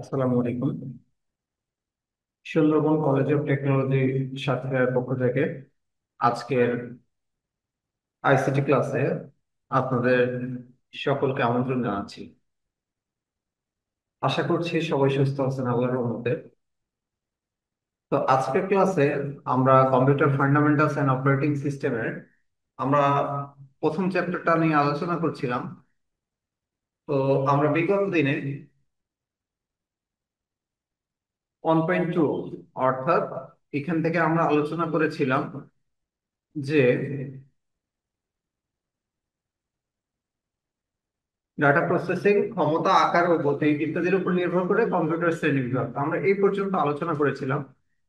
আসসালামু আলাইকুম। Sundarban college of technology সাতক্ষীরার পক্ষ থেকে আজকের আইসিটি ক্লাসে আপনাদের সকলকে আমন্ত্রণ জানাচ্ছি। আশা করছি সবাই সুস্থ আছেন আল্লাহর রহমতে। তো আজকের ক্লাসে আমরা কম্পিউটার ফান্ডামেন্টালস এন্ড অপারেটিং সিস্টেমের আমরা প্রথম চ্যাপ্টারটা নিয়ে আলোচনা করছিলাম। তো আমরা বিগত দিনে 1.2 অর্থাৎ এখান থেকে আমরা আলোচনা করেছিলাম যে ডাটা প্রসেসিং ক্ষমতা, আকার ও গতি ইত্যাদির উপর নির্ভর করে কম্পিউটার শ্রেণীবিভাগ আমরা এই পর্যন্ত আলোচনা করেছিলাম।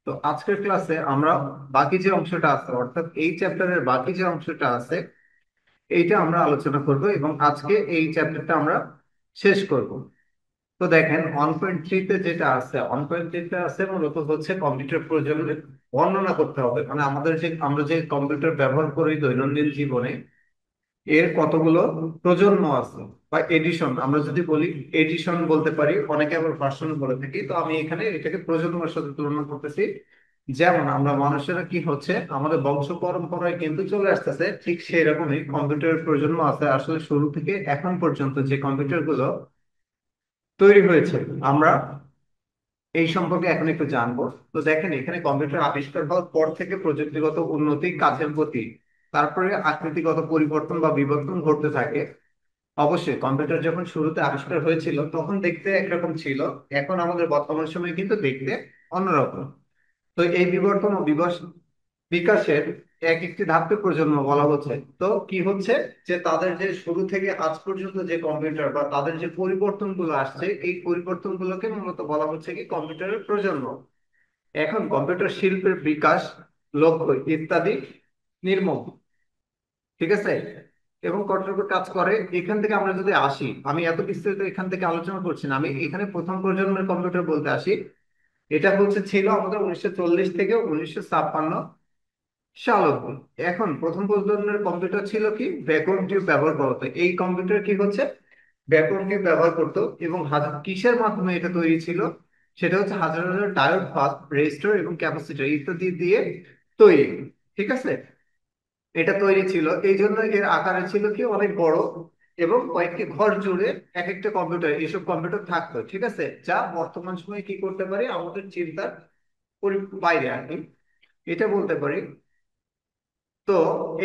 তো আজকের ক্লাসে আমরা বাকি যে অংশটা আছে অর্থাৎ এই চ্যাপ্টারের বাকি যে অংশটা আছে এইটা আমরা আলোচনা করব এবং আজকে এই চ্যাপ্টারটা আমরা শেষ করব। তো দেখেন 1.3 তে যেটা আছে, 1.3 তে আছে মূলত হচ্ছে কম্পিউটার প্রয়োজনের বর্ণনা করতে হবে, মানে আমাদের যে আমরা যে কম্পিউটার ব্যবহার করি দৈনন্দিন জীবনে এর কতগুলো প্রজন্ম আছে বা এডিশন আমরা যদি বলি, এডিশন বলতে পারি, অনেকে আবার ভার্সন বলে থাকি। তো আমি এখানে এটাকে প্রজন্মের সাথে তুলনা করতেছি। যেমন আমরা মানুষেরা কি হচ্ছে আমাদের বংশ পরম্পরায় কিন্তু চলে আসতেছে, ঠিক সেই রকমই কম্পিউটারের প্রজন্ম আছে। আসলে শুরু থেকে এখন পর্যন্ত যে কম্পিউটার গুলো তৈরি হয়েছে আমরা এই সম্পর্কে এখন একটু জানবো। তো দেখেন এখানে কম্পিউটার আবিষ্কার হওয়ার পর থেকে প্রযুক্তিগত উন্নতি, কাজের গতি, তারপরে আকৃতিগত পরিবর্তন বা বিবর্তন ঘটতে থাকে। অবশ্যই কম্পিউটার যখন শুরুতে আবিষ্কার হয়েছিল তখন দেখতে একরকম ছিল, এখন আমাদের বর্তমান সময়ে কিন্তু দেখতে অন্যরকম। তো এই বিবর্তন ও বিকাশের এক একটি ধাপকে প্রজন্ম বলা হচ্ছে। তো কি হচ্ছে যে তাদের যে শুরু থেকে আজ পর্যন্ত যে কম্পিউটার বা তাদের যে পরিবর্তন গুলো আসছে এই পরিবর্তন গুলোকে মূলত বলা হচ্ছে কি কম্পিউটারের প্রজন্ম। এখন কম্পিউটার শিল্পের বিকাশ, লক্ষ্য ইত্যাদি নির্মম, ঠিক আছে, এবং কতটুকু কাজ করে এখান থেকে আমরা যদি আসি, আমি এত বিস্তারিত এখান থেকে আলোচনা করছি না, আমি এখানে প্রথম প্রজন্মের কম্পিউটার বলতে আসি। এটা হচ্ছে ছিল আমাদের 1940 থেকে 1956 সাল অবধি। এখন প্রথম প্রজন্মের কম্পিউটার ছিল কি ভ্যাকুয়াম টিউব ব্যবহার করা হতো। এই কম্পিউটার কি হচ্ছে ভ্যাকুয়াম টিউব ব্যবহার করতো এবং হাজার কিসের মাধ্যমে এটা তৈরি ছিল, সেটা হচ্ছে হাজার হাজার ডায়োড, বাল্ব, রেজিস্টর এবং ক্যাপাসিটর ইত্যাদি দিয়ে তৈরি, ঠিক আছে। এটা তৈরি ছিল এই জন্য এর আকারে ছিল কি অনেক বড় এবং কয়েকটি ঘর জুড়ে এক একটা কম্পিউটার, এসব কম্পিউটার থাকতো, ঠিক আছে, যা বর্তমান সময়ে কি করতে পারি আমাদের চিন্তার বাইরে আর কি, এটা বলতে পারি। তো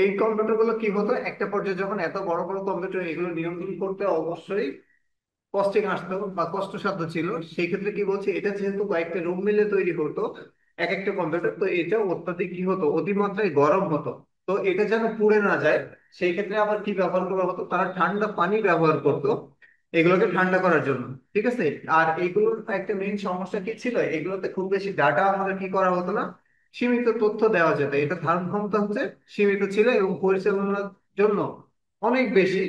এই কম্পিউটার গুলো কি হতো একটা পর্যায়ে যখন এত বড় বড় কম্পিউটার এগুলো নিয়ন্ত্রণ করতে অবশ্যই কস্টিং আসতো বা কষ্টসাধ্য ছিল। সেই ক্ষেত্রে কি বলছে এটা যেহেতু কয়েকটা রুম মিলে তৈরি হতো এক একটা কম্পিউটার, তো এটা অত্যাধিক কি হতো অতিমাত্রায় গরম হতো। তো এটা যেন পুড়ে না যায় সেই ক্ষেত্রে আবার কি ব্যবহার করা হতো, তারা ঠান্ডা পানি ব্যবহার করতো এগুলোকে ঠান্ডা করার জন্য, ঠিক আছে। আর এগুলোর একটা মেইন সমস্যা কি ছিল, এগুলোতে খুব বেশি ডাটা আমাদের কি করা হতো না, সীমিত তথ্য দেওয়া যেত, এটা ধারণ ক্ষমতা হচ্ছে সীমিত ছিল এবং পরিচালনার জন্য অনেক বেশি।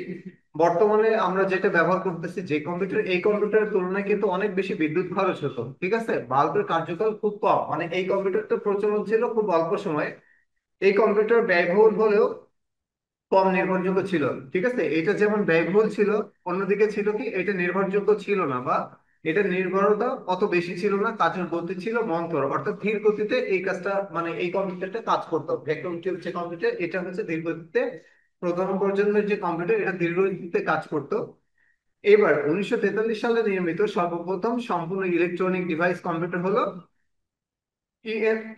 বর্তমানে আমরা যেটা ব্যবহার করতেছি যে কম্পিউটার, এই কম্পিউটারের তুলনায় কিন্তু অনেক বেশি বিদ্যুৎ খরচ হতো, ঠিক আছে, বাল্বের কার্যকাল খুব কম, মানে এই কম্পিউটারটা প্রচলন ছিল খুব অল্প সময়। এই কম্পিউটার ব্যয়বহুল হলেও কম নির্ভরযোগ্য ছিল, ঠিক আছে। এটা যেমন ব্যয়বহুল ছিল, অন্যদিকে ছিল কি এটা নির্ভরযোগ্য ছিল না, বা এটা নির্ভরতা অত বেশি ছিল না, কাজের গতি ছিল মন্থর, অর্থাৎ ধীর গতিতে এই কাজটা মানে এই কম্পিউটারটা কাজ করতো। ভ্যাকুয়াম টিউব যে কম্পিউটার এটা হচ্ছে ধীর গতিতে, প্রথম প্রজন্মের যে কম্পিউটার এটা ধীর গতিতে কাজ করতো। এবার 1943 সালে নির্মিত সর্বপ্রথম সম্পূর্ণ ইলেকট্রনিক ডিভাইস কম্পিউটার হলো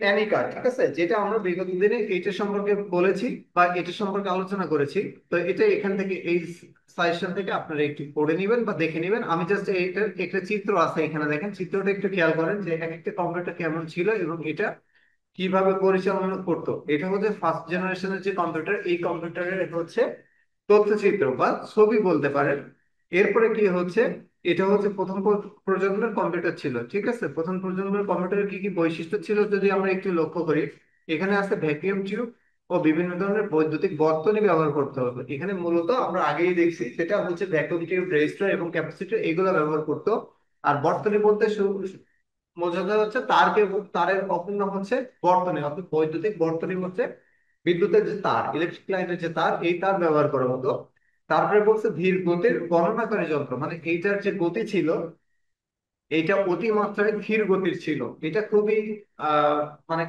অ্যানিকা, ঠিক আছে, যেটা আমরা বিগত দিনে এটা সম্পর্কে বলেছি বা এটা সম্পর্কে আলোচনা করেছি। তো এটা এখান থেকে এই সাজেশন থেকে আপনারা একটু পড়ে নেবেন বা দেখে নেবেন। আমি জাস্ট এইটার একটা চিত্র আছে এখানে, দেখেন চিত্রটা একটু খেয়াল করেন যে এক একটা কম্পিউটার কেমন ছিল এবং এটা কিভাবে পরিচালনা করতো। এটা হচ্ছে ফার্স্ট জেনারেশনের যে কম্পিউটার, এই কম্পিউটারের হচ্ছে তথ্যচিত্র বা ছবি বলতে পারেন। এরপরে কি হচ্ছে, এটা হচ্ছে প্রথম প্রজন্মের কম্পিউটার ছিল, ঠিক আছে। প্রথম প্রজন্মের কম্পিউটারের কি কি বৈশিষ্ট্য ছিল যদি আমরা একটু লক্ষ্য করি, এখানে আছে ভ্যাকুয়াম টিউব ও বিভিন্ন ধরনের বৈদ্যুতিক বর্তনী ব্যবহার করতে হবে। এখানে মূলত আমরা আগেই দেখছি সেটা হচ্ছে ভ্যাকুয়াম টিউব, রেজিস্টার এবং ক্যাপাসিটর এগুলো ব্যবহার করতো। আর বর্তনী বলতে বোঝানো হচ্ছে তারকে, তারের অপূর্ণ হচ্ছে বর্তনী, অর্থাৎ বৈদ্যুতিক বর্তনী হচ্ছে বিদ্যুতের যে তার, ইলেকট্রিক লাইনের যে তার, এই তার ব্যবহার করা হতো। তারপরে বলছে ধীর গতির গণনাকারী যন্ত্র, মানে এইটার যে গতি ছিল এটা অতিমাত্রায় ধীর গতির ছিল। এটা খুবই আহ মানে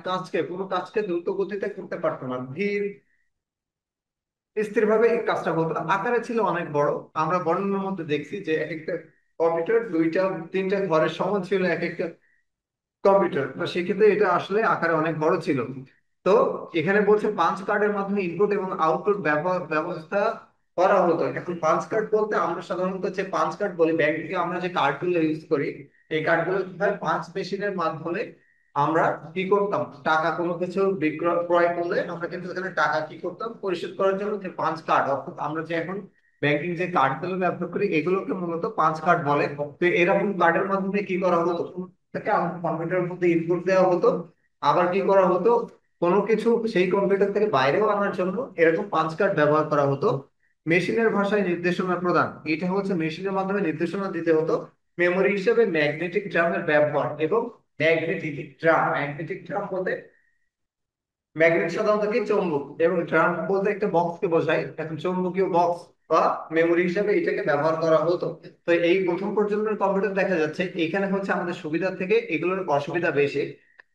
কোনো কাজকে দ্রুত গতিতে করতে পারতো না, ধীর স্থির ভাবে এই কাজটা হতো। আকারে ছিল অনেক বড়। আমরা বর্ণনার মধ্যে দেখছি যে এক একটা কম্পিউটার দুইটা তিনটা ঘরের সমান ছিল এক একটা কম্পিউটার। তো সেক্ষেত্রে এটা আসলে আকারে অনেক বড় ছিল। তো এখানে বলছে পাঞ্চ কার্ডের মাধ্যমে ইনপুট এবং আউটপুট ব্যবস্থা করা হতো। এখন পাঞ্চ কার্ড বলতে আমরা সাধারণত যে পাঞ্চ কার্ড বলি, ব্যাংক থেকে আমরা যে কার্ডগুলো ইউজ করি, এই কার্ডগুলো কি হয়, পাঞ্চ মেশিনের মাধ্যমে আমরা কি করতাম, টাকা কোনো কিছু বিক্রয় ক্রয় করলে আমরা কিন্তু এখানে টাকা কি করতাম, পরিশোধ করার জন্য যে পাঞ্চ কার্ড, অর্থাৎ আমরা যে এখন ব্যাংকিং যে কার্ডগুলো ব্যবহার করি এগুলোকে মূলত পাঞ্চ কার্ড বলে। তো এরকম কার্ডের মাধ্যমে কি করা হতো, থেকে আমাদের কম্পিউটারের মধ্যে ইনপুট দেওয়া হতো। আবার কি করা হতো, কোনো কিছু সেই কম্পিউটার থেকে বাইরেও আনার জন্য এরকম পাঞ্চ কার্ড ব্যবহার করা হতো। মেশিনের ভাষায় নির্দেশনা প্রদান, এটা হচ্ছে মেশিনের মাধ্যমে নির্দেশনা দিতে হতো। মেমোরি হিসেবে ম্যাগনেটিক ড্রামের ব্যবহার এবং ম্যাগনেটিক ড্রাম বলতে ম্যাগনেট সাধারণত কি চৌম্বক, এবং ড্রাম বলতে একটা বক্সকে বোঝায়। এখন চৌম্বকীয় বক্স বা মেমোরি হিসেবে এটাকে ব্যবহার করা হতো। তো এই প্রথম প্রজন্মের কম্পিউটার দেখা যাচ্ছে এখানে হচ্ছে আমাদের সুবিধা থেকে এগুলোর অসুবিধা বেশি।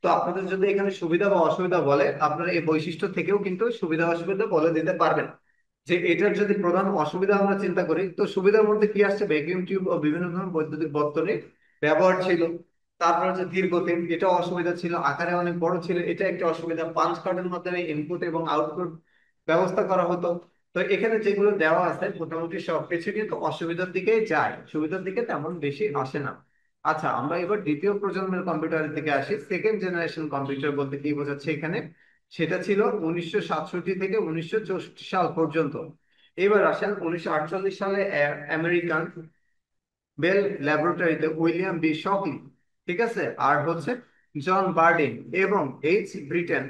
তো আপনাদের যদি এখানে সুবিধা বা অসুবিধা বলে, আপনারা এই বৈশিষ্ট্য থেকেও কিন্তু সুবিধা অসুবিধা বলে দিতে পারবেন। যে এটার যদি প্রধান অসুবিধা আমরা চিন্তা করি, তো সুবিধার মধ্যে কি আসছে, ভ্যাকুয়াম টিউব ও বিভিন্ন ধরনের বৈদ্যুতিক বর্তনীর ব্যবহার ছিল। তারপর হচ্ছে ধীর গতি, এটা অসুবিধা ছিল। আকারে অনেক বড় ছিল, এটা একটা অসুবিধা। পাঞ্চ কার্ডের মাধ্যমে ইনপুট এবং আউটপুট ব্যবস্থা করা হতো। তো এখানে যেগুলো দেওয়া আছে মোটামুটি সবকিছু কিন্তু অসুবিধার দিকেই যায়, সুবিধার দিকে তেমন বেশি আসে না। আচ্ছা, আমরা এবার দ্বিতীয় প্রজন্মের কম্পিউটারের দিকে আসি। সেকেন্ড জেনারেশন কম্পিউটার বলতে কি বোঝাচ্ছে এখানে, সেটা ছিল 1967 থেকে 1964 সাল পর্যন্ত। এবার আসেন 1948 সালে আমেরিকান বেল ল্যাবরেটরিতে উইলিয়াম বি শকলি, ঠিক আছে, আর হচ্ছে জন বার্ডিন এবং এইচ ব্রিটেন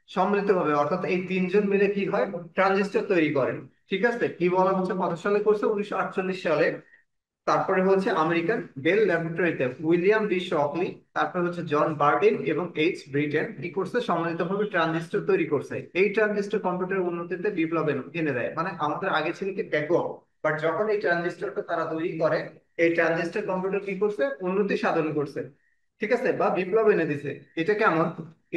সম্মিলিতভাবে, অর্থাৎ এই তিনজন মিলে কি হয়, ট্রানজিস্টর তৈরি করেন। ঠিক আছে, কি বলা হচ্ছে কত সালে করছে, 1948 সালে। তারপরে হচ্ছে আমেরিকান বেল ল্যাবরেটরিতে উইলিয়াম বি শকলি, তারপরে হচ্ছে জন বার্ডিন এবং এইচ ব্রিটেন কি করছে, সম্মিলিতভাবে ট্রানজিস্টর তৈরি করছে। এই ট্রানজিস্টর কম্পিউটার উন্নতিতে বিপ্লব এনে দেয়। মানে আমাদের আগে ছিল কি ব্যাকবন, বাট যখন এই ট্রানজিস্টরটা তারা তৈরি করে, এই ট্রানজিস্টর কম্পিউটার কি করছে, উন্নতি সাধন করছে। ঠিক আছে, বা বিপ্লব এনে দিছে। এটা কেমন,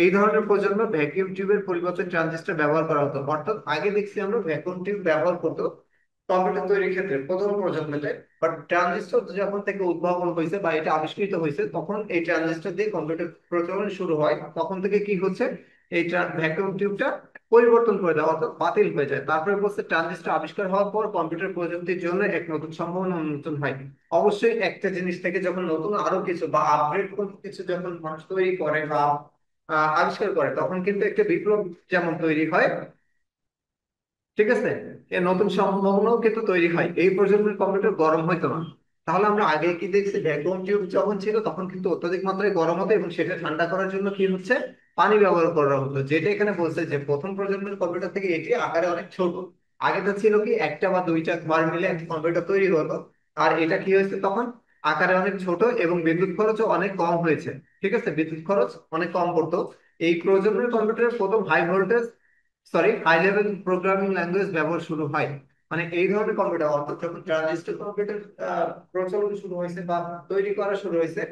এই ধরনের প্রজন্ম ভ্যাকুয়াম টিউবের পরিবর্তে ট্রানজিস্টর ব্যবহার করা হতো। অর্থাৎ আগে দেখছি আমরা ভ্যাকুয়াম টিউব ব্যবহার করতো কম্পিউটার তৈরির ক্ষেত্রে প্রথম প্রজন্মে, বাট ট্রানজিস্টর যখন থেকে উদ্ভাবন হয়েছে বা এটা আবিষ্কৃত হয়েছে, তখন এই ট্রানজিস্টর দিয়ে কম্পিউটার প্রচলন শুরু হয়। তখন থেকে কি হচ্ছে, এই ভ্যাকুয়াম টিউবটা পরিবর্তন করে দেওয়া, অর্থাৎ বাতিল হয়ে যায়। তারপরে বলছে ট্রানজিস্টর আবিষ্কার হওয়ার পর কম্পিউটার প্রযুক্তির জন্য এক নতুন সম্ভাবনা উন্মোচন হয়। অবশ্যই একটা জিনিস থেকে যখন নতুন আরো কিছু বা আপগ্রেড কোনো কিছু যখন মানুষ তৈরি করে বা আবিষ্কার করে, তখন কিন্তু একটা বিপ্লব যেমন তৈরি হয়, ঠিক আছে, এর নতুন সম্ভাবনাও কিন্তু তৈরি হয়। এই প্রজন্মের কম্পিউটার গরম হইতো না। তাহলে আমরা আগে কি দেখছি, ভ্যাকুয়াম টিউব যখন ছিল তখন কিন্তু অত্যাধিক মাত্রায় গরম হতো, এবং সেটা ঠান্ডা করার জন্য কি হচ্ছে, পানি ব্যবহার করা হতো। যেটা এখানে বলছে যে প্রথম প্রজন্মের কম্পিউটার থেকে এটি আকারে অনেক ছোট। আগে তো ছিল কি একটা বা দুইটা ঘর মিলে একটা কম্পিউটার তৈরি হতো। আর এটা কি হয়েছে তখন, আকারে অনেক ছোট এবং বিদ্যুৎ খরচও অনেক কম হয়েছে। ঠিক আছে, বিদ্যুৎ খরচ অনেক কম পড়তো। এই প্রজন্মের কম্পিউটারের প্রথম হাই লেভেল প্রোগ্রামিং ল্যাঙ্গুয়েজ ব্যবহার শুরু হয়। মানে এই ধরনের কম্পিউটার, অর্থাৎ যখন ট্রানজিস্টর কম্পিউটার প্রচলন শুরু হয়েছে বা তৈরি করা শুরু হয়েছে,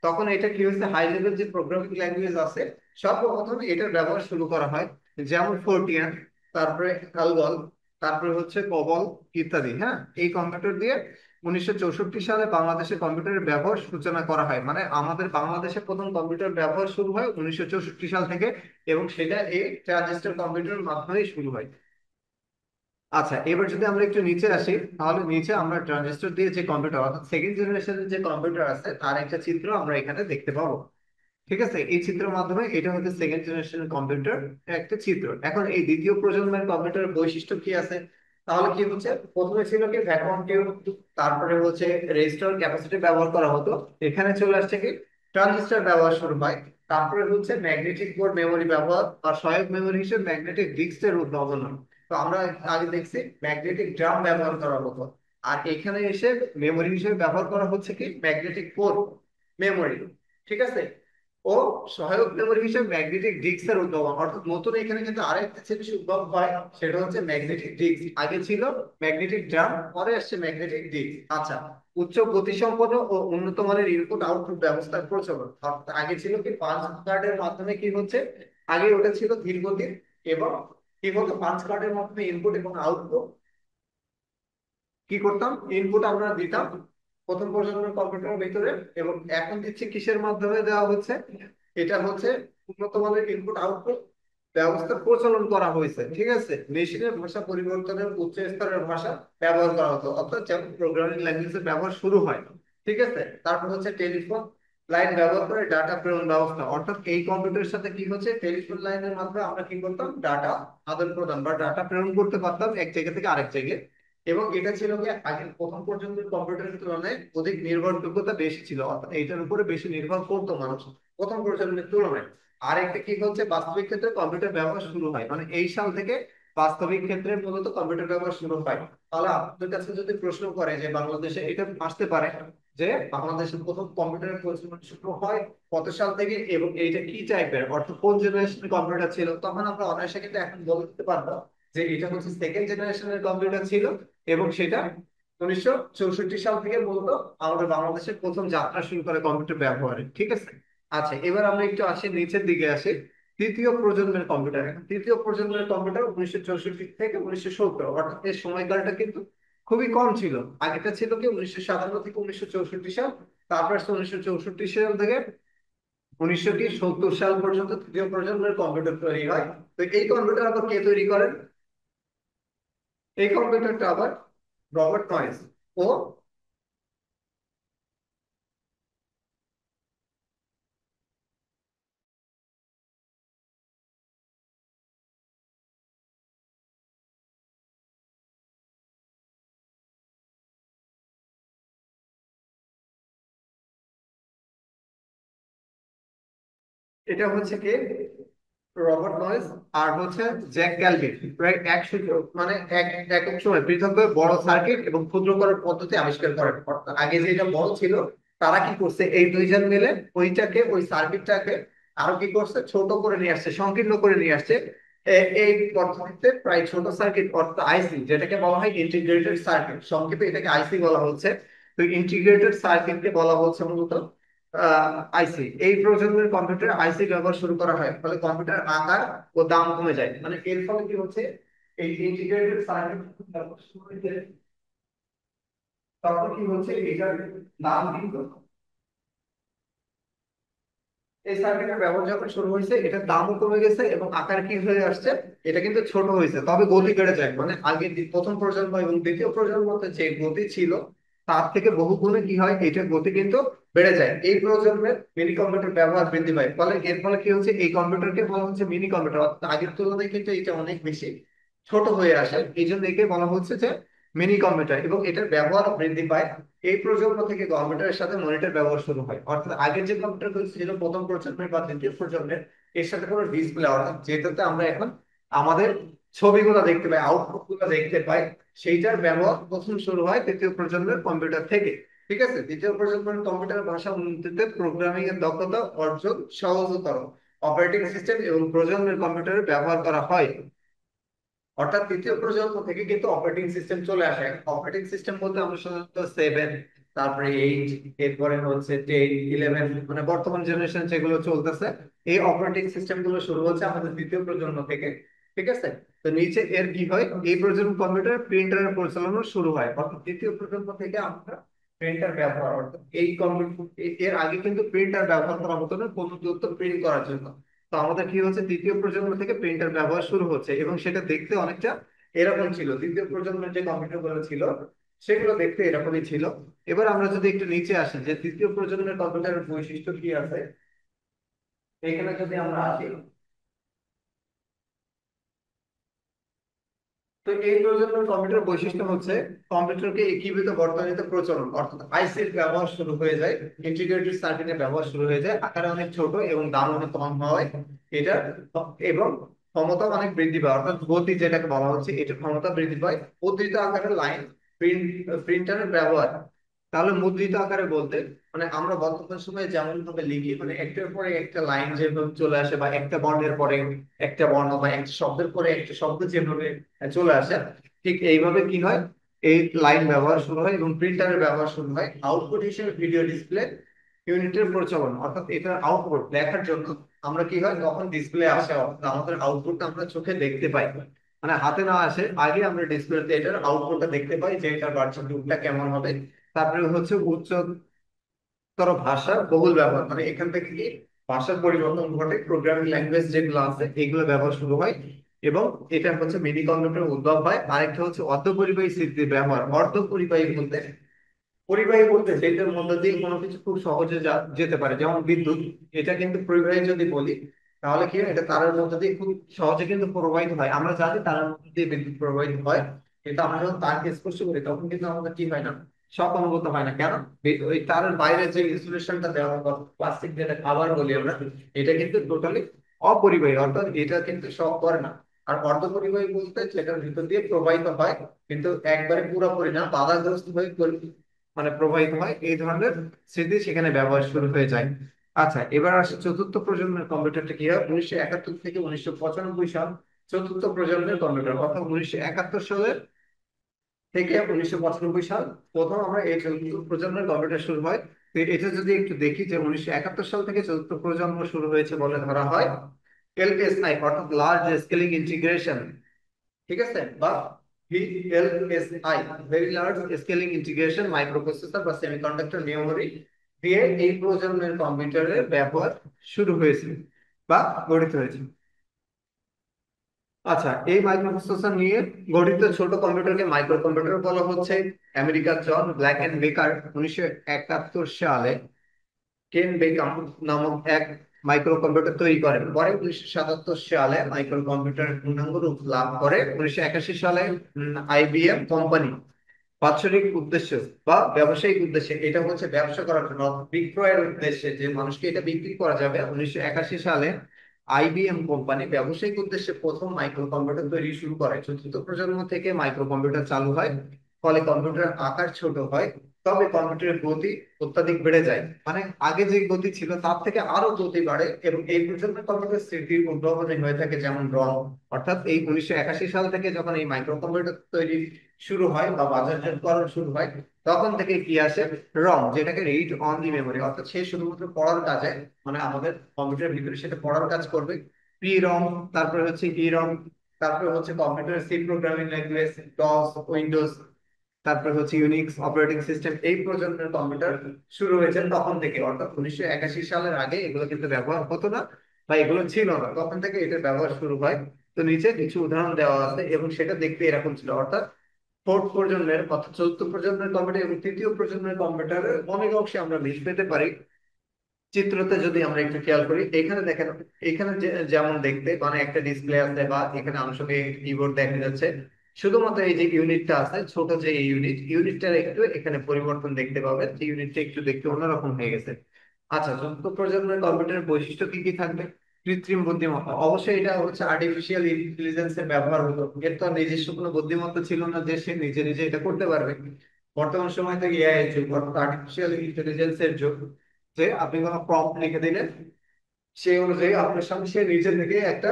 তখন এটা কি হয়েছে, হাই লেভেল যে প্রোগ্রামিং ল্যাঙ্গুয়েজ আছে সর্বপ্রথম এটার ব্যবহার শুরু করা হয়। যেমন ফোরটিয়ান, তারপরে অ্যালগল, তারপরে হচ্ছে কবল ইত্যাদি। হ্যাঁ, এই কম্পিউটার দিয়ে 1964 সালে বাংলাদেশে কম্পিউটারের ব্যবহার সূচনা করা হয়। মানে আমাদের বাংলাদেশে প্রথম কম্পিউটার ব্যবহার শুরু হয় 1964 সাল থেকে, এবং সেটা এই ট্রানজিস্টর কম্পিউটারের মাধ্যমেই শুরু হয়। আচ্ছা, এবার যদি আমরা একটু নিচে আসি, তাহলে নিচে আমরা ট্রানজিস্টর দিয়ে যে কম্পিউটার, অর্থাৎ সেকেন্ড জেনারেশনের যে কম্পিউটার আছে তার একটা চিত্র আমরা এখানে দেখতে পাবো। ঠিক আছে, এই চিত্রের মাধ্যমে এটা হচ্ছে সেকেন্ড জেনারেশন কম্পিউটার একটা চিত্র। এখন এই দ্বিতীয় প্রজন্মের কম্পিউটারের বৈশিষ্ট্য কি আছে, তাহলে কি হচ্ছে, প্রথমে ছিল কি ভ্যাকুয়াম টিউব, তারপরে হচ্ছে রেজিস্টার ক্যাপাসিটি ব্যবহার করা হতো। এখানে চলে আসছে কি ট্রানজিস্টর ব্যবহার শুরু হয়। তারপরে হচ্ছে ম্যাগনেটিক বোর্ড মেমোরি ব্যবহার, আর সহায়ক মেমোরি হিসেবে ম্যাগনেটিক ডিস্কের উদ্ভাবন হয়। তো আমরা আগে দেখছি ম্যাগনেটিক ড্রাম ব্যবহার করা হতো। আর এখানে এসে মেমোরি হিসেবে ব্যবহার করা হচ্ছে কি ম্যাগনেটিক কোর মেমোরি। ঠিক আছে, ও সহায়ক মেমোরি হিসেবে ম্যাগনেটিক ডিস্ক এর উদ্ভাবন, অর্থাৎ নতুন এখানে কিন্তু আরেকটা জিনিস উদ্ভব হয়, সেটা হচ্ছে ম্যাগনেটিক ডিস্ক। আগে ছিল ম্যাগনেটিক ড্রাম, পরে আসছে ম্যাগনেটিক ডিস্ক। আচ্ছা, উচ্চ গতিসম্পন্ন ও উন্নত মানের ইনপুট আউটপুট ব্যবস্থার প্রচলন। অর্থাৎ আগে ছিল কি পাঁচ কার্ডের মাধ্যমে কি হচ্ছে, আগে ওটা ছিল ধীর গতির, এবং কি হতো পাঁচ কার্ডের মাধ্যমে ইনপুট এবং আউটপুট কি করতাম, ইনপুট আমরা দিতাম প্রথম প্রজন্মের কম্পিউটারের ভিতরে, এবং এখন দিচ্ছি কিসের মাধ্যমে দেওয়া হচ্ছে, এটা হচ্ছে উন্নত মানের ইনপুট আউটপুট ব্যবস্থা প্রচলন করা হয়েছে। ঠিক আছে, মেশিনের ভাষা পরিবর্তনের উচ্চ স্তরের ভাষা ব্যবহার করা হতো, অর্থাৎ যেমন প্রোগ্রামিং ল্যাঙ্গুয়েজের ব্যবহার শুরু হয়। ঠিক আছে, তারপর হচ্ছে টেলিফোন লাইন ব্যবহার করে ডাটা প্রেরণ ব্যবস্থা, অর্থাৎ এই কম্পিউটারের সাথে কি হচ্ছে, টেলিফোন লাইনের মাধ্যমে আমরা কি করতাম, ডাটা আদান প্রদান বা ডাটা প্রেরণ করতে পারতাম এক জায়গা থেকে আরেক জায়গায়। এবং এটা ছিল কি আগে প্রথম পর্যন্ত কম্পিউটারের তুলনায় অধিক নির্ভরযোগ্যতা বেশি ছিল, অর্থাৎ এইটার উপরে বেশি নির্ভর করতো মানুষ প্রথম প্রজন্মের তুলনায়। আর একটা কি হচ্ছে, বাস্তবিক ক্ষেত্রে কম্পিউটার ব্যবহার শুরু হয়, মানে এই সাল থেকে বাস্তবিক ক্ষেত্রে মূলত কম্পিউটার ব্যবহার শুরু হয়। তাহলে আপনাদের কাছে যদি প্রশ্ন করে যে বাংলাদেশে, এটা আসতে পারে যে বাংলাদেশের প্রথম কম্পিউটারের প্রচলন শুরু হয় কত সাল থেকে, এবং এইটা কি টাইপের, অর্থাৎ কোন জেনারেশনের কম্পিউটার ছিল, তখন আমরা অনায়াসে কিন্তু এখন বলতে পারবো যে এটা হচ্ছে সেকেন্ড জেনারেশনের কম্পিউটার ছিল, এবং সেটা 1964 সাল থেকে মূলত আমাদের বাংলাদেশের প্রথম যাত্রা শুরু করে কম্পিউটার ব্যবহারে। ঠিক আছে, আচ্ছা এবার আমরা একটু আসি নিচের দিকে আসি, তৃতীয় প্রজন্মের কম্পিউটার। এখন তৃতীয় প্রজন্মের কম্পিউটার 1964 থেকে 1970, অর্থাৎ এর সময়কালটা কিন্তু খুবই কম ছিল। আগেটা ছিল কি 1957 থেকে 1964 সাল, তারপর 1964 সাল থেকে 1970 সাল পর্যন্ত তৃতীয় প্রজন্মের কম্পিউটার তৈরি হয়। তো এই কম্পিউটার আবার কে তৈরি করেন, এই কম্পিউটারটা আবার রবার্ট নয়েস ও, এটা হচ্ছে কে, রবার্ট নয়েস আর হচ্ছে জ্যাক ক্যালভিন। প্রায় 100 মানে এক এক সময় পৃথকভাবে বড় সার্কিট এবং ক্ষুদ্র করার পদ্ধতি আবিষ্কার করেন। অর্থাৎ আগে যেটা বড় ছিল, তারা কি করছে, এই দুইজন মিলে ওইটাকে, ওই সার্কিটটাকে আরো কি করছে, ছোট করে নিয়ে আসছে, সংকীর্ণ করে নিয়ে আসছে। এই পদ্ধতিতে প্রায় ছোট সার্কিট অর্থাৎ আইসি, যেটাকে বলা হয় ইন্টিগ্রেটেড সার্কিট, সংক্ষেপে এটাকে আইসি বলা হচ্ছে। তো ইন্টিগ্রেটেড সার্কিটকে বলা হচ্ছে মূলত আইসি। এই প্রজন্মের কম্পিউটার আইসি ব্যবহার শুরু করা হয়, ফলে কম্পিউটার আকার ও দাম কমে যায়। মানে এর ফলে কি হচ্ছে, এই ইন্টিগ্রেটেড সার্কিট ব্যবহার শুরু হয়েছে, তখন কি হচ্ছে, এটার দাম কিন্তু, এই সার্কিটের ব্যবহার যখন শুরু হয়েছে এটার দামও কমে গেছে এবং আকার কি হয়ে আসছে, এটা কিন্তু ছোট হয়েছে, তবে গতি বেড়ে যায়। মানে আগে প্রথম প্রজন্ম এবং দ্বিতীয় প্রজন্মতে যে গতি ছিল, তার থেকে বহু গুণে কি হয়, এটার গতি কিন্তু বেড়ে যায়। এই প্রজন্মের মিনি কম্পিউটার ব্যবহার বৃদ্ধি পায়, ফলে এর ফলে কি হচ্ছে, এই কম্পিউটারকে বলা হচ্ছে মিনি কম্পিউটার, অর্থাৎ আগের তুলনায় কিন্তু এটা অনেক বেশি ছোট হয়ে আসে, এই জন্য একে বলা হচ্ছে যে মিনি কম্পিউটার, এবং এটার ব্যবহার বৃদ্ধি পায়। এই প্রজন্ম থেকে কম্পিউটারের সাথে মনিটর ব্যবহার শুরু হয়, অর্থাৎ আগের যে কম্পিউটার গুলো ছিল প্রথম প্রজন্মের বা দ্বিতীয় প্রজন্মের, এর সাথে কোনো ডিসপ্লে, অর্থাৎ যেটাতে আমরা এখন আমাদের ছবিগুলো দেখতে পাই, আউটপুট গুলো দেখতে পাই, সেইটার ব্যবহার প্রথম শুরু হয় তৃতীয় প্রজন্মের কম্পিউটার থেকে। ঠিক আছে, তৃতীয় প্রজন্মের কম্পিউটার ভাষা উন্নতিতে প্রোগ্রামিং এর দক্ষতা অর্জন সহজতর, অপারেটিং সিস্টেম এবং প্রজন্মের কম্পিউটারের ব্যবহার করা হয়। অর্থাৎ তৃতীয় প্রজন্ম থেকে কিন্তু অপারেটিং সিস্টেম চলে আসে। অপারেটিং সিস্টেম বলতে আমরা সাধারণত 7, তারপরে 8, এরপরে হচ্ছে 10, 11, মানে বর্তমান জেনারেশন যেগুলো চলতেছে, এই অপারেটিং সিস্টেম গুলো শুরু হচ্ছে আমাদের দ্বিতীয় প্রজন্ম থেকে। ঠিক আছে, তো নিচে এর কি হয়, এই প্রজন্ম কম্পিউটার প্রিন্টারের পরিচালনা শুরু হয়, অর্থাৎ দ্বিতীয় প্রজন্ম থেকে আমরা প্রিন্টার ব্যবহার, অর্থাৎ এই কম্পিউটার, এর আগে কিন্তু প্রিন্টার ব্যবহার করা হতো না কোনো তথ্য প্রিন্ট করার জন্য। তো আমাদের কি হচ্ছে, তৃতীয় প্রজন্ম থেকে প্রিন্টার ব্যবহার শুরু হচ্ছে, এবং সেটা দেখতে অনেকটা এরকম ছিল। দ্বিতীয় প্রজন্মের যে কম্পিউটার গুলো ছিল সেগুলো দেখতে এরকমই ছিল। এবার আমরা যদি একটু নিচে আসি যে তৃতীয় প্রজন্মের কম্পিউটারের বৈশিষ্ট্য কি আছে, এখানে যদি আমরা আসি, তো এই প্রজন্মের কম্পিউটার বৈশিষ্ট্য হচ্ছে কম্পিউটারকে একীভূত বর্তনীতে প্রচলন, অর্থাৎ আইসির ব্যবহার শুরু হয়ে যায়, ইন্টিগ্রেটেড সার্কিটের ব্যবহার শুরু হয়ে যায়, আকারে অনেক ছোট এবং দাম অনেক কম হয় এটা, এবং ক্ষমতা অনেক বৃদ্ধি পায়, অর্থাৎ গতি যেটাকে বলা হচ্ছে, এটা ক্ষমতা বৃদ্ধি পায়। মুদ্রিত আকারের লাইন প্রিন্টারের ব্যবহার, তাহলে মুদ্রিত আকারে বলতে মানে আমরা বর্তমান সময়ে যেমন ভাবে লিখি, মানে একটার পরে একটা লাইন যেভাবে চলে আসে, বা একটা বর্ণের পরে একটা বর্ণ, বা একটা শব্দের পরে একটা শব্দ যেভাবে চলে আসে, ঠিক এইভাবে কি হয়, এই লাইন ব্যবহার শুরু হয় এবং প্রিন্টারের ব্যবহার শুরু হয় আউটপুট হিসেবে ভিডিও ডিসপ্লে ইউনিটের প্রচলন। অর্থাৎ এটার আউটপুট দেখার জন্য আমরা কি হয়, তখন ডিসপ্লে আসে, অর্থাৎ আমাদের আউটপুটটা আমরা চোখে দেখতে পাই, মানে হাতে না আসে আগে আমরা ডিসপ্লেতে এটার আউটপুটটা দেখতে পাই যে এটার বাচ্চা রূপটা কেমন হবে। তারপরে হচ্ছে উচ্চতর ভাষা বহুল ব্যবহার, মানে এখান থেকে কি ভাষার পরিবর্তন ঘটে, প্রোগ্রামিং ল্যাঙ্গুয়েজ যেগুলো আছে এগুলো ব্যবহার শুরু হয়। এবং এটা হচ্ছে মিনি কম্পিউটার উদ্ভব হয়। আরেকটা হচ্ছে অর্ধপরিবাহী স্মৃতির ব্যবহার। অর্ধপরিবাহী বলতে, পরিবাহী বলতে যেটার মধ্যে দিয়ে কোনো কিছু খুব সহজে যেতে পারে, যেমন বিদ্যুৎ। এটা কিন্তু পরিবাহী যদি বলি, তাহলে কি হয়, এটা তারের মধ্যে দিয়ে খুব সহজে কিন্তু প্রবাহিত হয়। আমরা জানি তারের মধ্যে দিয়ে বিদ্যুৎ প্রবাহিত হয়, কিন্তু আমরা যখন তারকে স্পর্শ করি তখন কিন্তু আমাদের কি হয় না, শক অনুভূত হয় না। কেন? ওই তারের বাইরে যে ইনসুলেশনটা দেওয়া হয়, প্লাস্টিক যেটা খাবার বলি আমরা, এটা কিন্তু টোটালি অপরিবাহী, অর্থাৎ এটা কিন্তু শক করে না। আর অর্ধপরিবাহী বলতে যেটার ভিতর দিয়ে প্রবাহিত হয়, কিন্তু একবারে পুরোপুরি না, বাধাগ্রস্ত হয়ে মানে প্রবাহিত হয়, এই ধরনের স্মৃতি সেখানে ব্যবহার শুরু হয়ে যায়। আচ্ছা, এবার আসে চতুর্থ প্রজন্মের কম্পিউটারটা কি হয়। 1971 থেকে 1995 সাল চতুর্থ প্রজন্মের কম্পিউটার, অর্থাৎ 1971 সালের থেকে 1995 সাল প্রথম আমরা এই চতুর্থ প্রজন্মের কম্পিউটার শুরু হয়। তো এটা যদি একটু দেখি যে 1971 সাল থেকে চতুর্থ প্রজন্ম শুরু হয়েছে বলে ধরা হয়। এলএসআই অর্থাৎ লার্জ স্কেলিং ইন্টিগ্রেশন, ঠিক আছে, বা VLSI, very large scaling integration microprocessor বা সেমিকন্ডাক্টর মেমোরি দিয়ে এই প্রজন্মের কম্পিউটারের ব্যবহার শুরু হয়েছে বা গঠিত হয়েছে। আচ্ছা, এই মাইক্রোপ্রসেসর নিয়ে গঠিত ছোট কম্পিউটারকে মাইক্রো কম্পিউটার বলা হচ্ছে। আমেরিকার জন ব্ল্যাক এন্ড বেকার 1971 সালে কেন বেকাম নামক এক মাইক্রো কম্পিউটার তৈরি করেন। পরে 1977 সালে মাইক্রো কম্পিউটার পূর্ণাঙ্গ রূপ লাভ করে। 1981 সালে আইবিএম কোম্পানি বাৎসরিক উদ্দেশ্য বা ব্যবসায়িক উদ্দেশ্যে, এটা হচ্ছে ব্যবসা করার জন্য, বিক্রয়ের উদ্দেশ্যে যে মানুষকে এটা বিক্রি করা যাবে, 1981 সালে আইবিএম কোম্পানি ব্যবসায়িক উদ্দেশ্যে প্রথম মাইক্রো কম্পিউটার তৈরি শুরু করে। চতুর্থ প্রজন্ম থেকে মাইক্রো কম্পিউটার চালু হয়, ফলে কম্পিউটার আকার ছোট হয়, তবে কম্পিউটারের গতি অত্যাধিক বেড়ে যায়। মানে আগে যে গতি ছিল তার থেকে আরো গতি বাড়ে, এবং এই প্রজন্মের কম্পিউটার স্মৃতির উদ্ভাবনী হয়ে থাকে, যেমন রম। অর্থাৎ এই 1981 সাল থেকে যখন এই মাইক্রো কম্পিউটার তৈরি শুরু হয় বা বাজারজাতকরণ শুরু হয়, তখন থেকে কি আসে, রম, যেটাকে রিড অন দি মেমোরি, অর্থাৎ সে শুধুমাত্র পড়ার কাজে, মানে আমাদের কম্পিউটারের ভিতরে সেটা পড়ার কাজ করবে। পি রম, তারপরে হচ্ছে ই রম, তারপরে হচ্ছে computer C programming language, DOS, Windows, তারপরে হচ্ছে ইউনিক্স অপারেটিং সিস্টেম। এই প্রজন্মের কম্পিউটার শুরু হয়েছে তখন থেকে, অর্থাৎ 1981 সালের আগে এগুলো কিন্তু ব্যবহার হতো না বা এগুলো ছিল না, তখন থেকে এটার ব্যবহার শুরু হয়। তো নিচে কিছু উদাহরণ দেওয়া আছে এবং সেটা দেখতে এরকম ছিল। অর্থাৎ ফোর্থ প্রজন্মের অর্থাৎ চতুর্থ প্রজন্মের কম্পিউটার এবং তৃতীয় প্রজন্মের কম্পিউটারের অনেক অংশে আমরা মিল পেতে পারি। চিত্রতে যদি আমরা একটু খেয়াল করি, এখানে দেখেন, এখানে যেমন দেখতে মানে একটা ডিসপ্লে আছে বা এখানে আনুষঙ্গিক কিবোর্ড দেখা যাচ্ছে, শুধুমাত্র এই যে ইউনিটটা আছে ছোট, যে এই ইউনিটটার একটু এখানে পরিবর্তন দেখতে পাবেন, যে ইউনিটটা একটু দেখতে অন্যরকম হয়ে গেছে। আচ্ছা, চতুর্থ প্রজন্মের কম্পিউটারের বৈশিষ্ট্য কি কি থাকবে? কৃত্রিম বুদ্ধিমত্তা, অবশ্যই এটা হচ্ছে আর্টিফিশিয়াল ইন্টেলিজেন্সের ব্যবহার হতো। এর তো আর নিজস্ব কোনো বুদ্ধিমত্তা ছিল না যে সে নিজে নিজে এটা করতে পারবে। বর্তমান সময় থেকে এআই এর যুগ, অর্থাৎ আর্টিফিশিয়াল ইন্টেলিজেন্সের যুগ, যে আপনি কোনো প্রম্পট লিখে দিলেন, সেই অনুযায়ী আপনার সামনে সে নিজে থেকে একটা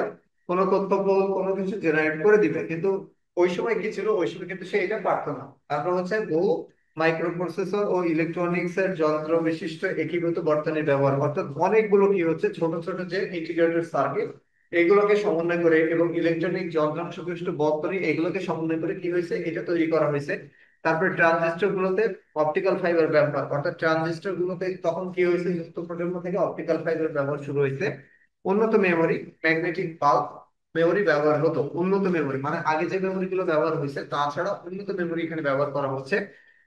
কোনো তথ্য কোনো কিছু জেনারেট করে দিবে। কিন্তু ওই সময় কি ছিল, ওই সময় কিন্তু সে এটা পারতো না। তারপর হচ্ছে বহু মাইক্রো প্রসেসর ও ইলেকট্রনিক্স এর যন্ত্র বিশিষ্ট একীভূত বর্তনীর ব্যবহার, অর্থাৎ অনেকগুলো কি হচ্ছে ছোট ছোট যে ইন্টিগ্রেটেড সার্কিট, এগুলোকে সমন্বয় করে এবং ইলেকট্রনিক যন্ত্রাংশ বিশিষ্ট বর্তনী এগুলোকে সমন্বয় করে কি হয়েছে, এটা তৈরি করা হয়েছে। তারপরে ট্রানজিস্টর গুলোতে অপটিক্যাল ফাইবার ব্যবহার, অর্থাৎ ট্রানজিস্টর গুলোতে তখন কি হয়েছে, যুক্ত প্রজন্ম থেকে অপটিক্যাল ফাইবার ব্যবহার শুরু হয়েছে। উন্নত মেমোরি, ম্যাগনেটিক বাল্ব মেমোরি ব্যবহার হতো। উন্নত মেমোরি মানে আগে যে মেমোরি গুলো ব্যবহার হয়েছে তাছাড়া উন্নত মেমোরি এখানে ব্যবহার করা হচ্ছে।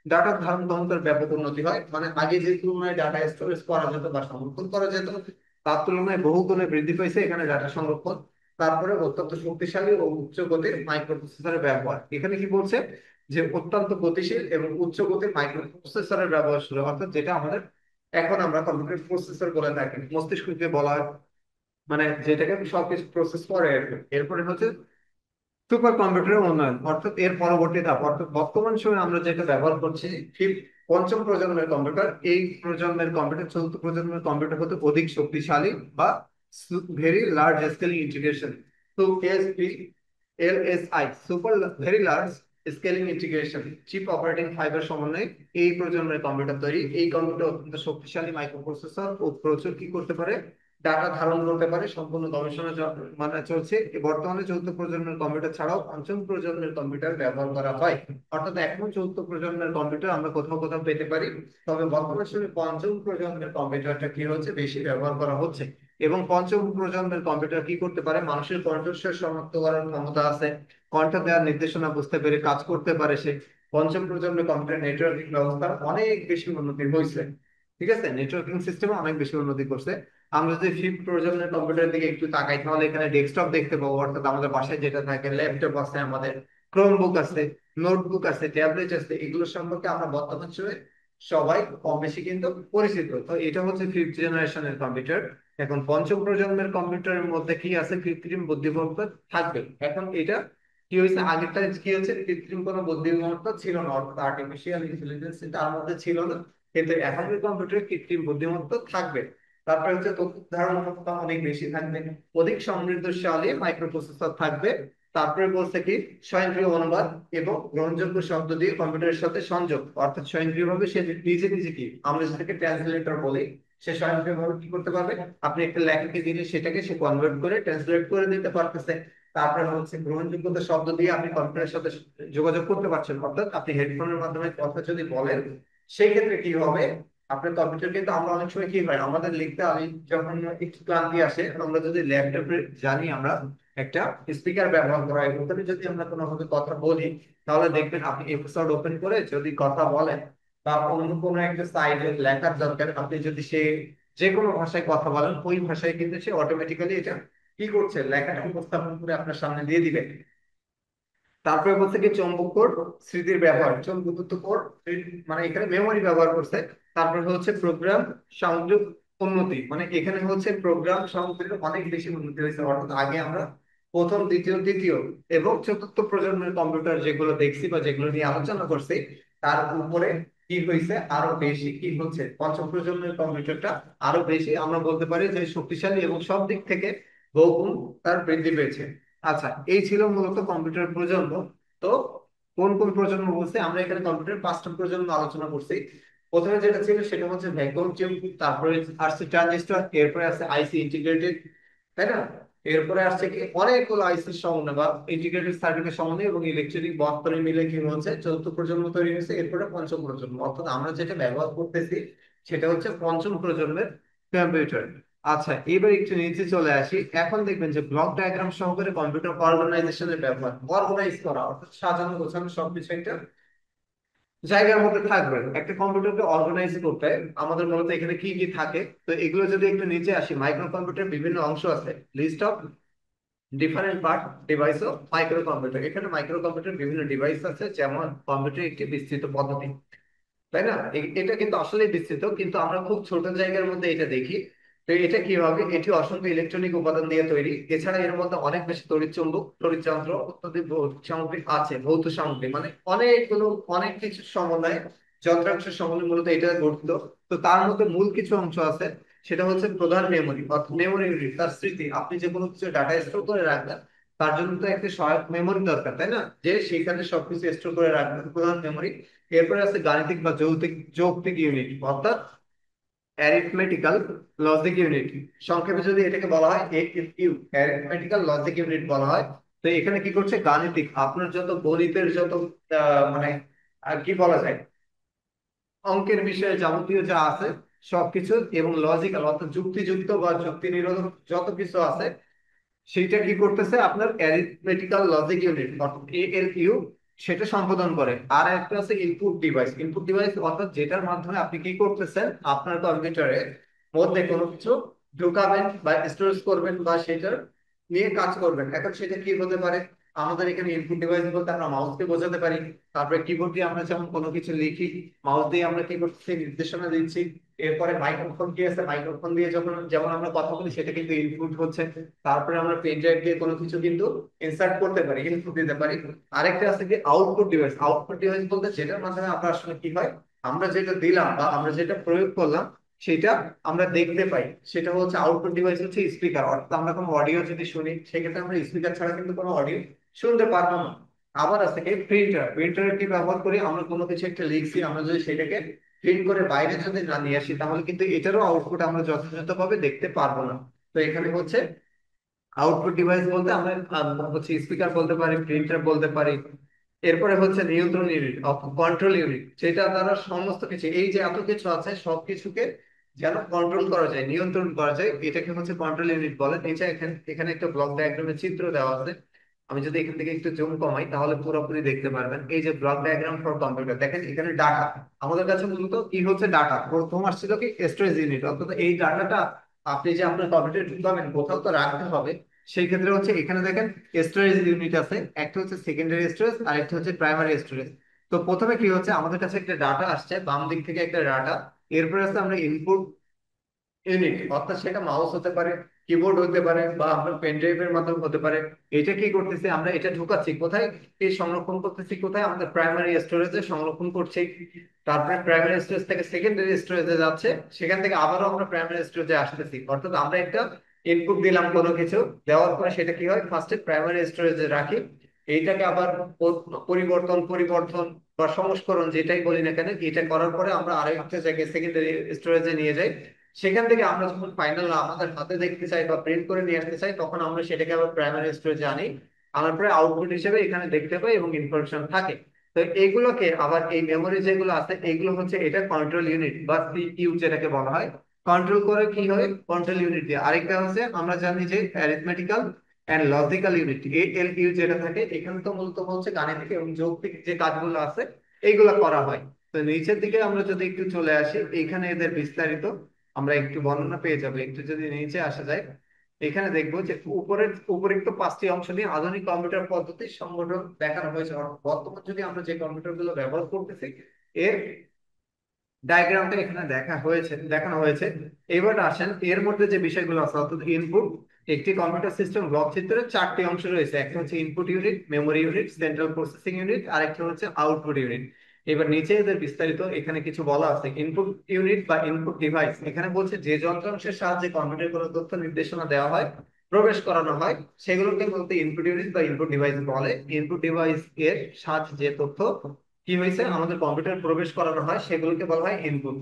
ডাটার ধারণ ক্ষমতার ব্যাপক উন্নতি হয়, মানে আগে যে তুলনায় ডাটা স্টোরেজ করা যেত বা সংরক্ষণ করা যেত তার তুলনায় বহু গুণে বৃদ্ধি পেয়েছে এখানে ডাটা সংরক্ষণ। তারপরে অত্যন্ত শক্তিশালী ও উচ্চ গতির মাইক্রো প্রসেসরের ব্যবহার, এখানে কি বলছে যে অত্যন্ত গতিশীল এবং উচ্চ গতির মাইক্রো প্রসেসরের ব্যবহার শুরু, অর্থাৎ যেটা আমাদের এখন আমরা কম্পিউটার প্রসেসর বলে থাকি, মস্তিষ্ককে বলা হয়, মানে যেটাকে সবকিছু প্রসেস করে আর কি। এরপরে হচ্ছে সুপার কম্পিউটারের উন্নয়ন অর্থাৎ এর পরবর্তী ধাপ, অর্থাৎ বর্তমান সময়ে আমরা যেটা ব্যবহার করছি পঞ্চম প্রজন্মের কম্পিউটার। এই প্রজন্মের কম্পিউটার, চতুর্থ প্রজন্মের কম্পিউটার হতে অধিক শক্তিশালী বা ভেরি লার্জ স্কেলিং ইন্টিগ্রেশন। তো ASP, LSI, super very large scaling integration, chip operating fibre সমন্বয়ে এই প্রজন্মের কম্পিউটার তৈরি। এই কম্পিউটার অত্যন্ত শক্তিশালী মাইক্রোপ্রসেসর ও প্রচুর কি করতে পারে, ডাটা ধারণ করতে পারে। সম্পূর্ণ গবেষণা মানে চলছে। বর্তমানে চৌদ্দ প্রজন্মের কম্পিউটার ছাড়াও পঞ্চম প্রজন্মের কম্পিউটার ব্যবহার করা হয়। অর্থাৎ এখনো চৌদ্দ প্রজন্মের কম্পিউটার আমরা কোথাও কোথাও পেতে পারি, তবে বর্তমান সময়ে পঞ্চম প্রজন্মের কম্পিউটারটা কি হচ্ছে, বেশি ব্যবহার করা হচ্ছে। এবং পঞ্চম প্রজন্মের কম্পিউটার কি করতে পারে, মানুষের কণ্ঠস্বর শনাক্ত করার ক্ষমতা আছে, কণ্ঠ দেওয়ার নির্দেশনা বুঝতে পেরে কাজ করতে পারে সে। পঞ্চম প্রজন্মের কম্পিউটার নেটওয়ার্কিং ব্যবস্থা অনেক বেশি উন্নতি হয়েছে। ঠিক আছে, নেটওয়ার্কিং সিস্টেমে অনেক বেশি উন্নতি করছে। আমরা যদি ফিফথ প্রজন্মের কম্পিউটারের দিকে একটু তাকাই, তাহলে এখানে ডেস্কটপ দেখতে পাবো, অর্থাৎ আমাদের বাসায় যেটা থাকে, ল্যাপটপ আছে, আমাদের ক্রোমবুক আছে, নোটবুক আছে, ট্যাবলেট আছে, এগুলো সম্পর্কে আমরা বর্তমান সময়ে সবাই কম বেশি কিন্তু পরিচিত। তো এটা হচ্ছে ফিফথ জেনারেশনের কম্পিউটার। এখন পঞ্চম প্রজন্মের কম্পিউটারের মধ্যে কি আছে, কৃত্রিম বুদ্ধিমত্তা থাকবে। এখন এটা কি হয়েছে, আগেরটা কি হচ্ছে, কৃত্রিম কোনো বুদ্ধিমত্তা ছিল না, অর্থাৎ আর্টিফিশিয়াল ইন্টেলিজেন্স তার মধ্যে ছিল না। কিন্তু এখনকার কম্পিউটারে কৃত্রিম বুদ্ধিমত্তা থাকবে। তারপরে হচ্ছে তথ্য ধারণ ক্ষমতা অনেক বেশি থাকবে, অধিক সমৃদ্ধশালী মাইক্রোপ্রসেসর থাকবে। তারপরে বলছে কি, স্বয়ংক্রিয় অনুবাদ এবং গ্রহণযোগ্য শব্দ দিয়ে কম্পিউটারের সাথে সংযোগ, অর্থাৎ স্বয়ংক্রিয়ভাবে সে নিজে নিজে কি, আমরা যেটাকে ট্রান্সলেটর বলি, সে স্বয়ংক্রিয়ভাবে কি করতে পারবে, আপনি একটা লেখাকে দিলে সেটাকে সে কনভার্ট করে ট্রান্সলেট করে দিতে পারতেছে। তারপরে হচ্ছে গ্রহণযোগ্যতা শব্দ দিয়ে আপনি কম্পিউটারের সাথে যোগাযোগ করতে পারছেন, অর্থাৎ আপনি হেডফোনের মাধ্যমে কথা যদি বলেন, সেই ক্ষেত্রে কি হবে, আপনার কম্পিউটার কিন্তু, আমরা অনেক সময় কি হয়, আমাদের লিখতে আমি যখন একটু ক্লান্তি আসে, আমরা যদি ল্যাপটপে জানি আমরা একটা স্পিকার ব্যবহার করা হয়, ওখানে যদি আমরা কোনোভাবে কথা বলি, তাহলে দেখবেন আপনি এপিসোড ওপেন করে যদি কথা বলেন, বা অন্য কোনো একটা সাইডে লেখার দরকার, আপনি যদি সে যে কোনো ভাষায় কথা বলেন, ওই ভাষায় কিন্তু সে অটোমেটিক্যালি এটা কি করছে, লেখাটা উপস্থাপন করে আপনার সামনে দিয়ে দিবে। তারপরে বলছে কি, চৌম্বক কোড স্মৃতির ব্যবহার, চৌম্বক কোড মানে এখানে মেমোরি ব্যবহার করছে। তারপরে হচ্ছে প্রোগ্রাম সংযোগ উন্নতি, মানে এখানে হচ্ছে প্রোগ্রাম সংযোগের অনেক বেশি উন্নতি হয়েছে। অর্থাৎ আগে আমরা প্রথম, দ্বিতীয়, তৃতীয় এবং চতুর্থ প্রজন্মের কম্পিউটার যেগুলো দেখছি বা যেগুলো নিয়ে আলোচনা করছি, তার উপরে কি হয়েছে, আরো বেশি কি হচ্ছে, পঞ্চম প্রজন্মের কম্পিউটারটা আরো বেশি আমরা বলতে পারি যে শক্তিশালী এবং সব দিক থেকে বহুগুণ তার বৃদ্ধি পেয়েছে। আচ্ছা, এই ছিল মূলত কম্পিউটার প্রজন্ম। তো কোন কোন প্রজন্ম বলছে, আমরা এখানে কম্পিউটার পাঁচটা প্রজন্ম আলোচনা করছি। প্রথমে যেটা ছিল সেটা হচ্ছে ভ্যাকুয়াম টিউব, তারপরে আসছে ট্রানজিস্টর, এরপরে আছে আইসি ইন্টিগ্রেটেড, তাই না? এরপরে আসছে কি, অনেকগুলো আইসির সমন্বয় বা ইন্টিগ্রেটেড সার্কিটের সমন্বয় এবং ইলেকট্রনিক বর্তনী মিলে কি হচ্ছে চতুর্থ প্রজন্ম তৈরি হয়েছে। এরপরে পঞ্চম প্রজন্ম, অর্থাৎ আমরা যেটা ব্যবহার করতেছি সেটা হচ্ছে পঞ্চম প্রজন্মের কম্পিউটার। আচ্ছা, এবার একটু নিচে চলে আসি। এখন দেখবেন যে ব্লক ডায়াগ্রাম সহকারে কম্পিউটার অর্গানাইজেশনের ব্যবহার, অর্গানাইজ করা অর্থাৎ সাজানো গোছানো সবকিছু একটা জায়গার মধ্যে থাকবে। একটা কম্পিউটারকে অর্গানাইজ করতে আমাদের মূলত এখানে কি কি থাকে, তো এগুলো যদি একটু নিচে আসি, মাইক্রো কম্পিউটার বিভিন্ন অংশ আছে, list of different part device of micro computer. এখানে মাইক্রো কম্পিউটার বিভিন্ন ডিভাইস আছে, যেমন কম্পিউটার একটি বিস্তৃত পদ্ধতি, তাই না? এটা কিন্তু আসলে বিস্তৃত, কিন্তু আমরা খুব ছোট জায়গার মধ্যে এটা দেখি। তো এটা কি হবে, এটি অসংখ্য ইলেকট্রনিক উপাদান দিয়ে তৈরি। এছাড়া এর মধ্যে অনেক বেশি তড়িৎ চুম্বক, তড়িৎ যন্ত্র ইত্যাদি ভৌত সামগ্রী আছে। ভৌত সামগ্রী মানে অনেকগুলো, অনেক কিছু সমন্বয়, যন্ত্রাংশের সমন্বয় মূলত এটা গঠিত। তো তার মধ্যে মূল কিছু অংশ আছে, সেটা হচ্ছে প্রধান মেমোরি, অর্থাৎ মেমোরি ইউনিট, তার স্মৃতি। আপনি যে কোনো কিছু ডাটা স্টোর করে রাখবেন, তার জন্য তো একটা সহায়ক মেমোরি দরকার, তাই না, যে সেখানে সবকিছু স্টোর করে রাখবেন, প্রধান মেমোরি। এরপরে আছে গাণিতিক বা যৌক্তিক ইউনিট, অর্থাৎ অ্যারিথমেটিক্যাল লজিক ইউনিট। সংক্ষেপে যদি এটাকে বলা হয় এএলইউ, অ্যারিথমেটিক্যাল লজিক ইউনিট বলা হয়। তো এখানে কি করছে, গাণিতিক, আপনার যত গণিতের যত মানে আর কি বলা যায়, অঙ্কের বিষয়ে যাবতীয় যা আছে সবকিছু, এবং লজিক্যাল অর্থাৎ যুক্তিযুক্ত বা যুক্তি নিরোধক যত কিছু আছে, সেইটা কি করতেছে আপনার অ্যারিথমেটিক্যাল লজিক ইউনিট অর্থাৎ এএলইউ, সেটা সম্পাদন করে। আর একটা আছে ইনপুট ডিভাইস। ইনপুট ডিভাইস অর্থাৎ যেটার মাধ্যমে আপনি কি করতেছেন, আপনার কম্পিউটারের মধ্যে কোনো কিছু ঢুকাবেন বা স্টোরেজ করবেন বা সেটার নিয়ে কাজ করবেন। এখন সেটা কি হতে পারে, আমাদের এখানে ইনপুট ডিভাইস বলতে আমরা মাউসকে বোঝাতে পারি। তারপরে কিবোর্ড দিয়ে আমরা যেমন কোনো কিছু লিখি, মাউস দিয়ে আমরা কি করতেছি, নির্দেশনা দিচ্ছি। এরপরে মাইক্রোফোন কি আছে, মাইক্রোফোন দিয়ে যখন যেমন আমরা কথা বলি সেটা কিন্তু ইনপুট হচ্ছে। তারপরে আমরা পেন ড্রাইভ দিয়ে কোনো কিছু কিন্তু ইনসার্ট করতে পারি, ইনপুট দিতে পারি। আরেকটা আছে কি আউটপুট ডিভাইস। আউটপুট ডিভাইস বলতে যেটার মাধ্যমে আমরা আসলে কি হয়, আমরা যেটা দিলাম বা আমরা যেটা প্রয়োগ করলাম সেটা আমরা দেখতে পাই, সেটা হচ্ছে আউটপুট ডিভাইস হচ্ছে স্পিকার। অর্থাৎ আমরা কোনো অডিও যদি শুনি সেক্ষেত্রে আমরা স্পিকার ছাড়া কিন্তু কোনো অডিও শুনতে পারবো না। আবার আছে কি প্রিন্টার। প্রিন্টারের কি ব্যবহার করি, আমরা কোনো কিছু একটা লিখছি, আমরা যদি সেটাকে প্রিন্ট করে বাইরে যদি না নিয়ে আসি তাহলে কিন্তু এটারও আউটপুট আমরা যথাযথভাবে দেখতে পারবো না। তো এখানে হচ্ছে আউটপুট ডিভাইস বলতে আমরা হচ্ছে স্পিকার বলতে পারি, প্রিন্টার বলতে পারি। এরপরে হচ্ছে নিয়ন্ত্রণ ইউনিট, কন্ট্রোল ইউনিট, যেটা দ্বারা সমস্ত কিছু এই যে এত কিছু আছে সবকিছুকে যেন কন্ট্রোল করা যায়, নিয়ন্ত্রণ করা যায়, এটাকে হচ্ছে কন্ট্রোল ইউনিট বলে। নিচে এখানে এখানে একটা ব্লক ডায়াগ্রামের চিত্র দেওয়া আছে। আমি যদি এখান থেকে একটু জুম কমাই তাহলে পুরোপুরি দেখতে পারবেন। এই যে ব্লক ডায়াগ্রাম ফর কম্পিউটার, দেখেন এখানে ডাটা। আমাদের কাছে মূলত কি হচ্ছে, ডাটা। প্রথম আসছিল কি স্টোরেজ ইউনিট, অর্থাৎ এই ডাটাটা আপনি যে আপনার কম্পিউটারে ঢুকাবেন কোথাও তো রাখতে হবে। সেই ক্ষেত্রে হচ্ছে এখানে দেখেন স্টোরেজ ইউনিট আছে, একটা হচ্ছে সেকেন্ডারি স্টোরেজ আর একটা হচ্ছে প্রাইমারি স্টোরেজ। তো প্রথমে কি হচ্ছে, আমাদের কাছে একটা ডাটা আসছে, বাম দিক থেকে একটা ডাটা। এরপরে আছে আমরা ইনপুট ইউনিট, অর্থাৎ সেটা মাউস হতে পারে, কিবোর্ড হতে পারে, বা আপনার পেন ড্রাইভের মাধ্যমে হতে পারে। এটা কি করতেছি, আমরা এটা ঢুকাচ্ছি কোথায়, এই সংরক্ষণ করতেছি কোথায়, আমাদের প্রাইমারি স্টোরেজে সংরক্ষণ করছি। তারপরে প্রাইমারি স্টোরেজ থেকে সেকেন্ডারি স্টোরেজে যাচ্ছে, সেখান থেকে আবারও আমরা প্রাইমারি স্টোরেজে আসতেছি। অর্থাৎ আমরা একটা ইনপুট দিলাম কোনো কিছু, দেওয়ার পরে সেটা কি হয়, ফার্স্টে প্রাইমারি স্টোরেজে রাখি। এইটাকে আবার পরিবর্তন পরিবর্তন বা সংস্করণ যেটাই বলি না কেন, এটা করার পরে আমরা আরেকটা জায়গায় সেকেন্ডারি স্টোরেজে নিয়ে যাই। সেখান থেকে আমরা যখন ফাইনাল আমাদের হাতে দেখতে চাই বা প্রিন্ট করে নিয়ে আসতে চাই তখন আমরা সেটাকে আবার প্রাইমারি স্টোরেজে আনি, আনার পরে আউটপুট হিসেবে এখানে দেখতে পাই এবং ইনফরমেশন থাকে। তো এগুলোকে আবার এই মেমোরি যেগুলো আছে এগুলো হচ্ছে এটা কন্ট্রোল ইউনিট বা সিপিইউ যেটাকে বলা হয়। কন্ট্রোল করে কি হয়, কন্ট্রোল ইউনিট দিয়ে। আরেকটা হচ্ছে আমরা জানি যে arithmetical and logical unit, ALU যেটা থাকে, এখানে তো মূলত হচ্ছে গাণিতিক এবং যৌক্তিক যে কাজগুলো আছে এইগুলো করা হয়। তো নিচের দিকে আমরা যদি একটু চলে আসি, এখানে এদের বিস্তারিত আমরা একটু বর্ণনা পেয়ে যাবো। একটু যদি নিচে আসা যায়, এখানে দেখবো যে উপরের উপরিক্ত পাঁচটি অংশ নিয়ে আধুনিক কম্পিউটার পদ্ধতির সংগঠন দেখানো হয়েছে। অর্থাৎ বর্তমান যুগে আমরা যে কম্পিউটার গুলো ব্যবহার করতেছি এর ডায়াগ্রামটা এখানে দেখানো হয়েছে। এবার আসেন এর মধ্যে যে বিষয়গুলো আছে, অর্থাৎ ইনপুট। একটি কম্পিউটার সিস্টেম ব্লক চিত্রে চারটি অংশ রয়েছে, একটা হচ্ছে input unit, memory unit, central processing unit, আর একটা হচ্ছে আউটপুট ইউনিট। এবার নিচে এদের বিস্তারিত এখানে কিছু বলা আছে। ইনপুট ইউনিট বা ইনপুট ডিভাইস, এখানে বলছে যে যন্ত্রাংশের সাহায্যে কম্পিউটার কোনো তথ্য নির্দেশনা দেওয়া হয়, প্রবেশ করানো হয়, সেগুলোকে বলতে ইনপুট ইউনিট বা ইনপুট ডিভাইস বলে। ইনপুট ডিভাইস এর সাহায্যে যে তথ্য কি হয়েছে আমাদের কম্পিউটার প্রবেশ করানো হয় সেগুলোকে বলা হয় ইনপুট।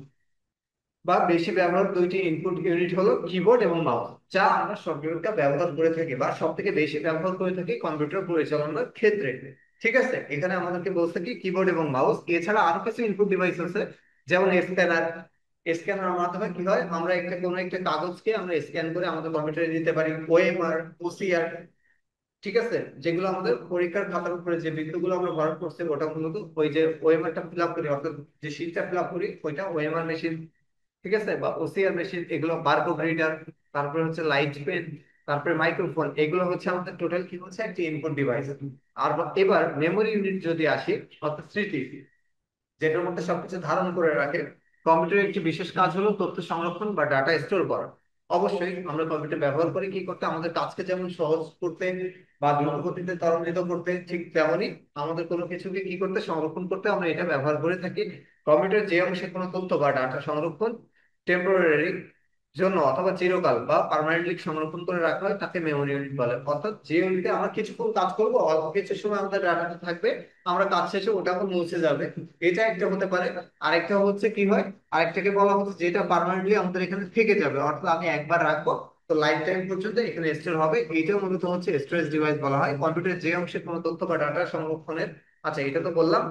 বা বেশি ব্যবহার দুইটি ইনপুট ইউনিট হলো কিবোর্ড এবং মাউস, যা আমরা সফটওয়্যারটা ব্যবহার করে থাকি বা সব থেকে বেশি ব্যবহার করে থাকি কম্পিউটার পরিচালনার ক্ষেত্রে। ঠিক আছে, এখানে আমাদেরকে বলছে কি কিবোর্ড এবং মাউস। এছাড়া আরো কিছু ইনপুট ডিভাইস আছে, যেমন স্ক্যানার। স্ক্যানার মাধ্যমে কি হয়, আমরা একটা কোনো একটা কাগজকে আমরা স্ক্যান করে আমাদের কম্পিউটারে দিতে পারি। ওএমআর, ওসিআর, ঠিক আছে, যেগুলো আমাদের পরীক্ষার খাতার উপরে যে বিন্দুগুলো আমরা ভরাট করছি ওটা মূলত ওই যে ওএমআরটা ফিল আপ করি, অর্থাৎ যে শীটটা ফিল আপ করি ওইটা ওএমআর মেশিন। ঠিক আছে, বা ওসিআর মেশিন, এগুলো বারকোড রিডার, তারপরে হচ্ছে লাইট পেন, তারপরে মাইক্রোফোন, এগুলো হচ্ছে আমাদের টোটাল কি হচ্ছে একটি ইনপুট ডিভাইস। আর এবার মেমোরি ইউনিট যদি আসি, অর্থাৎ স্মৃতি, যেটার মধ্যে সবকিছু ধারণ করে রাখে। কম্পিউটারের একটি বিশেষ কাজ হলো তথ্য সংরক্ষণ বা ডাটা স্টোর করা। অবশ্যই আমরা কম্পিউটার ব্যবহার করি কি করতে, আমাদের কাজকে যেমন সহজ করতে বা দ্রুত গতিতে ত্বরান্বিত করতে, ঠিক তেমনি আমাদের কোনো কিছুকে কি করতে, সংরক্ষণ করতে আমরা এটা ব্যবহার করে থাকি। কম্পিউটার যে অংশে কোনো তথ্য বা ডাটা সংরক্ষণ টেম্পোরারি জন্য অথবা চিরকাল বা পার্মানেন্টলি সংরক্ষণ করে রাখা হয় তাকে মেমোরি ইউনিট বলে। অর্থাৎ যে ইউনিটে আমরা কিছুক্ষণ কাজ করব, অল্প কিছু সময় আমাদের ডাটাটা থাকবে, আমরা কাজ শেষে ওটা আবার মুছে যাবে, এটা একটা হতে পারে। আরেকটা হচ্ছে কি হয়, আরেকটাকে বলা হচ্ছে যেটা পার্মানেন্টলি আমাদের এখানে থেকে যাবে, অর্থাৎ আমি একবার রাখবো তো লাইফ টাইম পর্যন্ত এখানে স্টোর হবে, এইটাও মূলত হচ্ছে স্টোরেজ ডিভাইস বলা হয়। কম্পিউটারের যে অংশে কোনো তথ্য বা ডাটা সংরক্ষণের, আচ্ছা এটা তো বললাম,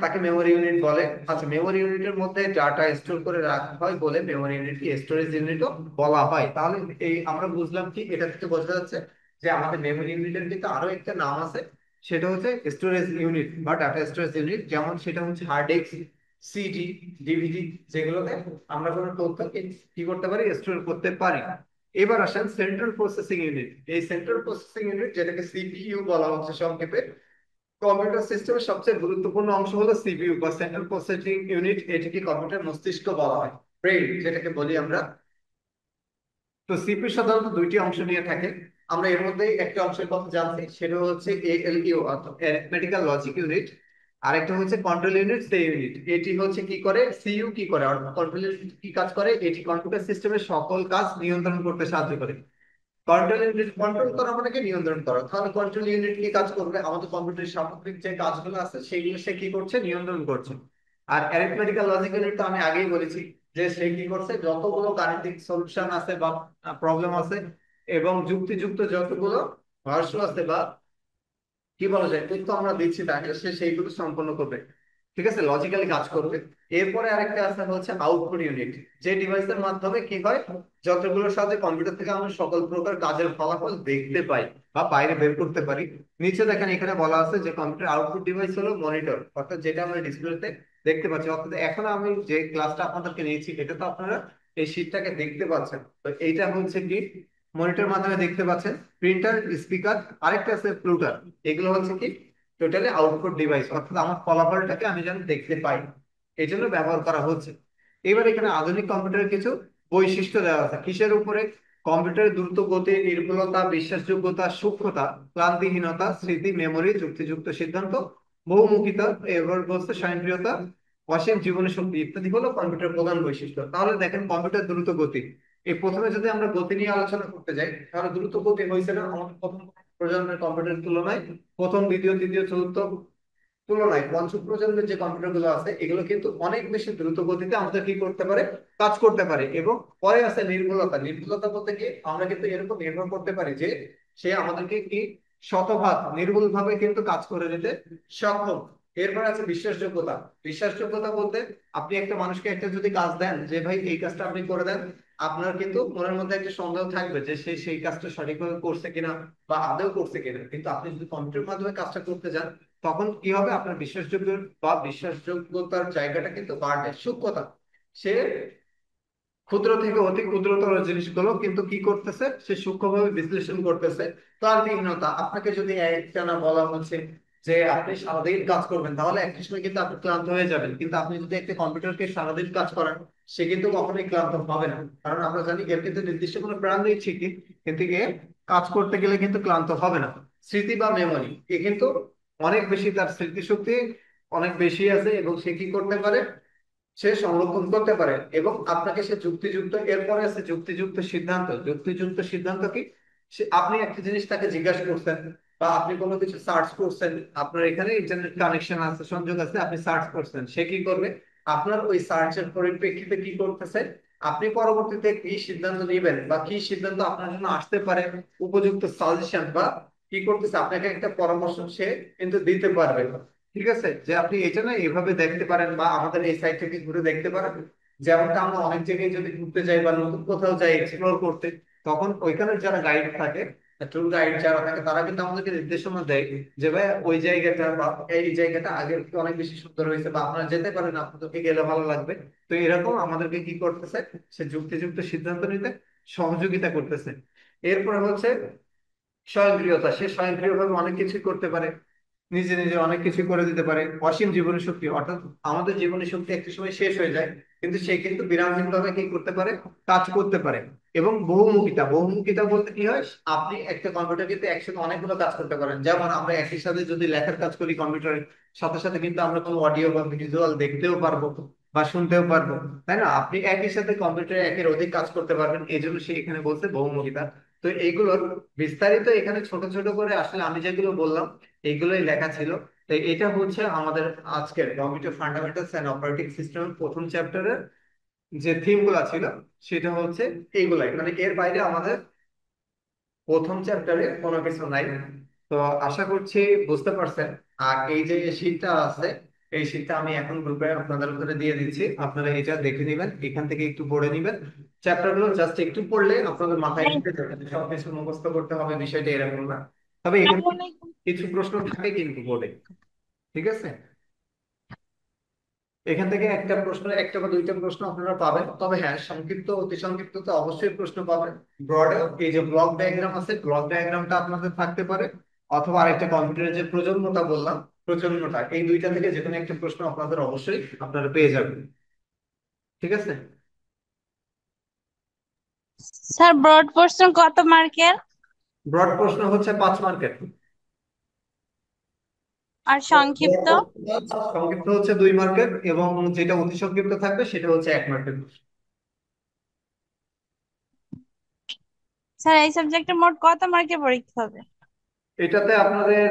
তাকে মেমোরি ইউনিট বলে। আচ্ছা মেমোরি ইউনিটের মধ্যে ডাটা স্টোর করে রাখা হয় বলে মেমোরি ইউনিটকে স্টোরেজ ইউনিটও বলা হয়। তাহলে এই আমরা বুঝলাম কি, এটা থেকে বোঝা যাচ্ছে যে আমাদের মেমোরি ইউনিটের কিন্তু আরো একটা নাম আছে, সেটা হচ্ছে স্টোরেজ ইউনিট বা ডাটা স্টোরেজ ইউনিট। যেমন সেটা হচ্ছে হার্ড ডিস্ক, সিডি, ডিভিডি, যেগুলোতে আমরা কোনো তথ্য কি করতে পারি, স্টোর করতে পারি। এবার আসেন সেন্ট্রাল প্রসেসিং ইউনিট। এই সেন্ট্রাল প্রসেসিং ইউনিট যেটাকে সিপিইউ বলা হচ্ছে সংক্ষেপে, কম্পিউটার সিস্টেমের সবচেয়ে গুরুত্বপূর্ণ অংশ হলো সিপিইউ বা সেন্ট্রাল প্রসেসিং ইউনিট। এটিকে কম্পিউটার মস্তিষ্ক বলা হয়, ব্রেইন যেটাকে বলি আমরা। তো সিপিইউ সাধারণত দুইটি অংশ নিয়ে থাকে। আমরা এর মধ্যে একটা অংশের কথা জানছি, সেটা হচ্ছে এএলইউ অর্থাৎ অ্যারিথমেটিক্যাল লজিক ইউনিট। আরেকটা হচ্ছে কন্ট্রোল ইউনিট, সেই ইউনিট এটি হচ্ছে কি করে, সিইউ কি করে অর্থাৎ কন্ট্রোল ইউনিট কি কাজ করে, এটি কম্পিউটার সিস্টেমের সকল কাজ নিয়ন্ত্রণ করতে সাহায্য করে। কন্ট্রোল ইউনিট কন্ট্রোল করা মানে কি নিয়ন্ত্রণ করা, তাহলে কন্ট্রোল ইউনিট কি কাজ করবে, আমাদের কম্পিউটারের সামগ্রিক যে কাজগুলো আছে সেইগুলো সে কি করছে, নিয়ন্ত্রণ করছে। আর অ্যারিথমেটিক্যাল লজিক ইউনিট তো আমি আগেই বলেছি যে সে কি করছে, যতগুলো গাণিতিক সলিউশন আছে বা প্রবলেম আছে এবং যুক্তিযুক্ত যতগুলো ভার্স আছে বা কি বলা যায় তথ্য আমরা দিচ্ছি তাকে, সে সেইগুলো সম্পন্ন করবে। ঠিক আছে, লজিক্যালি কাজ করবে। এরপরে আরেকটা আছে হচ্ছে আউটপুট ইউনিট, যে ডিভাইসের মাধ্যমে কি হয়, যন্ত্রগুলোর সাথে কম্পিউটার থেকে আমরা সকল প্রকার কাজের ফলাফল দেখতে পাই বা বাইরে বের করতে পারি। নিচে দেখেন এখানে বলা আছে যে কম্পিউটার আউটপুট ডিভাইস হলো মনিটর, অর্থাৎ যেটা আমরা ডিসপ্লেতে দেখতে পাচ্ছি। অর্থাৎ এখন আমি যে ক্লাসটা আপনাদেরকে নিয়েছি এটা তো আপনারা এই শীটটাকে দেখতে পাচ্ছেন, তো এইটা হচ্ছে কি মনিটর মাধ্যমে দেখতে পাচ্ছেন। প্রিন্টার, স্পিকার, আরেকটা আছে প্লুটার, এগুলো হচ্ছে কি টোটালি আউটপুট ডিভাইস, অর্থাৎ আমার ফলাফলটাকে আমি যেন দেখতে পাই, এই জন্য ব্যবহার করা হচ্ছে। এবার এখানে আধুনিক কম্পিউটারের কিছু বৈশিষ্ট্য দেওয়া আছে কিসের উপরে, কম্পিউটারের দ্রুত গতি, নির্ভুলতা, বিশ্বাসযোগ্যতা, সূক্ষ্মতা, ক্লান্তিহীনতা, স্মৃতি, মেমোরি, যুক্তিযুক্ত সিদ্ধান্ত, বহুমুখিতা, এবার বলছে স্বয়ংক্রিয়তা, অসীম জীবনী শক্তি ইত্যাদি হলো কম্পিউটার প্রধান বৈশিষ্ট্য। তাহলে দেখেন কম্পিউটার দ্রুত গতি, এই প্রথমে যদি আমরা গতি নিয়ে আলোচনা করতে যাই তাহলে দ্রুত গতি হয়েছে না আমাদের প্রথম প্রজন্মের কম্পিউটারের তুলনায়, প্রথম, দ্বিতীয়, তৃতীয়, চতুর্থ তুলনায় পঞ্চম প্রজন্মের যে কম্পিউটার গুলো আছে এগুলো কিন্তু অনেক বেশি দ্রুত গতিতে আমাদের কি করতে পারে, কাজ করতে পারে। এবং পরে আছে নির্ভুলতা, নির্ভুলতা বলতে কি আমরা কিন্তু এরকম নির্ভর করতে পারি যে সে আমাদেরকে কি শতভাগ নির্ভুল ভাবে কিন্তু কাজ করে দিতে সক্ষম। এরপর আছে বিশ্বাসযোগ্যতা, বিশ্বাসযোগ্যতা বলতে আপনি একটা মানুষকে একটা যদি কাজ দেন যে ভাই এই কাজটা আপনি করে দেন, আপনার কিন্তু মনের মধ্যে একটা সন্দেহ থাকবে যে সে সেই কাজটা সঠিকভাবে করছে কিনা বা আদৌ করছে কিনা। কিন্তু আপনি যদি কম্পিউটার মাধ্যমে কাজটা করতে যান তখন কি হবে, আপনার বিশ্বাসযোগ্য বা বিশ্বাসযোগ্যতার জায়গাটা কিন্তু বাড়বে। সূক্ষ্মতা, সে ক্ষুদ্র থেকে অতি ক্ষুদ্রতর জিনিসগুলো কিন্তু কি করতেছে, সে সূক্ষ্মভাবে বিশ্লেষণ করতেছে। ক্লান্তিহীনতা, আপনাকে যদি একটানা বলা হচ্ছে যে আপনি সারাদিন কাজ করবেন তাহলে একটা সময় কিন্তু আপনি ক্লান্ত হয়ে যাবেন, কিন্তু আপনি যদি একটা কম্পিউটারকে সারাদিন কাজ করান সে কিন্তু কখনোই ক্লান্ত হবে না, কারণ আমরা জানি এর কিন্তু নির্দিষ্ট কোনো প্রাণ নেই ঠিকই, কিন্তু এ কাজ করতে গেলে কিন্তু ক্লান্ত হবে না। স্মৃতি বা মেমোরি, এ কিন্তু অনেক বেশি, তার স্মৃতিশক্তি অনেক বেশি আছে এবং সে কি করতে পারে, সে সংরক্ষণ করতে পারে এবং আপনাকে সে যুক্তিযুক্ত, এরপরে আছে যুক্তিযুক্ত সিদ্ধান্ত। যুক্তিযুক্ত সিদ্ধান্ত কি, সে আপনি একটা জিনিস তাকে জিজ্ঞাসা করছেন বা আপনি কোনো কিছু সার্চ করছেন, আপনার এখানে ইন্টারনেট কানেকশন আছে, সংযোগ আছে, আপনি সার্চ করছেন, সে কি করবে, আপনার ওই সার্চের পরিপ্রেক্ষিতে কি করতেছে, আপনি পরবর্তীতে কি সিদ্ধান্ত নেবেন বা কি সিদ্ধান্ত আপনার জন্য আসতে পারে, উপযুক্ত সাজেশন বা কি করতেছে আপনাকে একটা পরামর্শ সে কিন্তু দিতে পারবে। ঠিক আছে, যে আপনি এটা না এভাবে দেখতে পারেন বা আমাদের এই সাইট থেকে ঘুরে দেখতে পারেন। যেমনটা আমরা অনেক জায়গায় যদি ঘুরতে যাই বা নতুন কোথাও যাই এক্সপ্লোর করতে, তখন ওইখানে যারা গাইড থাকে, ট্যুর গাইড যারা থাকে তারা কিন্তু আমাদেরকে নির্দেশনা দেয় যে ভাই ওই জায়গাটা বা এই জায়গাটা আগের থেকে অনেক বেশি সুন্দর হয়েছে বা আপনারা যেতে পারেন, আপনাদেরকে গেলে ভালো লাগবে। তো এরকম আমাদেরকে কি করতেছে, সে যুক্তিযুক্ত সিদ্ধান্ত নিতে সহযোগিতা করতেছে। এরপরে হচ্ছে স্বয়ংক্রিয়তা, সে স্বয়ংক্রিয়ভাবে অনেক কিছু করতে পারে, নিজে নিজে অনেক কিছু করে দিতে পারে। অসীম জীবনী শক্তি, অর্থাৎ আমাদের জীবনী শক্তি একটা সময় শেষ হয়ে যায় কিন্তু সে কিন্তু বিরামহীন ভাবে কি করতে পারে, কাজ করতে পারে। এবং বহুমুখিতা, বহুমুখিতা বলতে কি হয়, আপনি একটা কম্পিউটার কিন্তু একসাথে অনেকগুলো কাজ করতে পারেন। যেমন আমরা একই সাথে যদি লেখার কাজ করি কম্পিউটারের সাথে সাথে কিন্তু আমরা কোনো অডিও বা ভিজুয়াল দেখতেও পারবো বা শুনতেও পারবো, তাই না? আপনি একই সাথে কম্পিউটারে একের অধিক কাজ করতে পারবেন, এই জন্য সে এখানে বলছে বহুমুখিতা। তো এইগুলোর বিস্তারিত এখানে ছোট ছোট করে আসলে আমি যেগুলো বললাম এইগুলোই লেখা ছিল। তো এটা হচ্ছে আমাদের আজকের computer fundamentals and operating system প্রথম চ্যাপ্টারের যে থিম গুলা ছিল সেটা হচ্ছে এইগুলাই, মানে এর বাইরে আমাদের প্রথম চ্যাপ্টারে কোনো কিছু নাই। তো আশা করছি বুঝতে পারছেন। আর এই যে শীটটা আছে এই শীটটা আমি এখন গ্রুপে আপনাদের উপরে দিয়ে দিচ্ছি, আপনারা এটা দেখে নিবেন, এখান থেকে একটু পড়ে নিবেন। চ্যাপ্টার গুলো জাস্ট একটু পড়লে আপনাদের মাথায় ঢুকে যাবে, সবকিছু মুখস্থ করতে হবে বিষয়টা এরকম না। তবে এখানে কিছু প্রশ্ন থাকে কিন্তু বোর্ডে, ঠিক আছে? এখান থেকে একটা প্রশ্ন, একটা বা দুইটা প্রশ্ন আপনারা পাবেন, তবে হ্যাঁ সংক্ষিপ্ত, অতি সংক্ষিপ্ত তো অবশ্যই প্রশ্ন পাবেন। ব্রডে এই যে ব্লক ডায়াগ্রাম আছে, ব্লক ডায়াগ্রামটা আপনাদের থাকতে পারে, অথবা আরেকটা কম্পিউটারের যে প্রজন্মটা বললাম প্রচন্ডটা, এই দুইটা থেকে যে কোনো একটা প্রশ্ন আপনাদের অবশ্যই আপনারা পেয়ে যাবেন। ঠিক আছে। স্যার ব্রড প্রশ্ন কত মার্কের? ব্রড প্রশ্ন হচ্ছে 5 মার্কের। আর সংক্ষিপ্ত? সংক্ষিপ্ত হচ্ছে 2 মার্কের, এবং যেটা অতি সংক্ষিপ্ত থাকবে সেটা হচ্ছে 1 মার্কের। স্যার এই সাবজেক্টে মোট কত মার্কের পরীক্ষা হবে? এটাতে আপনাদের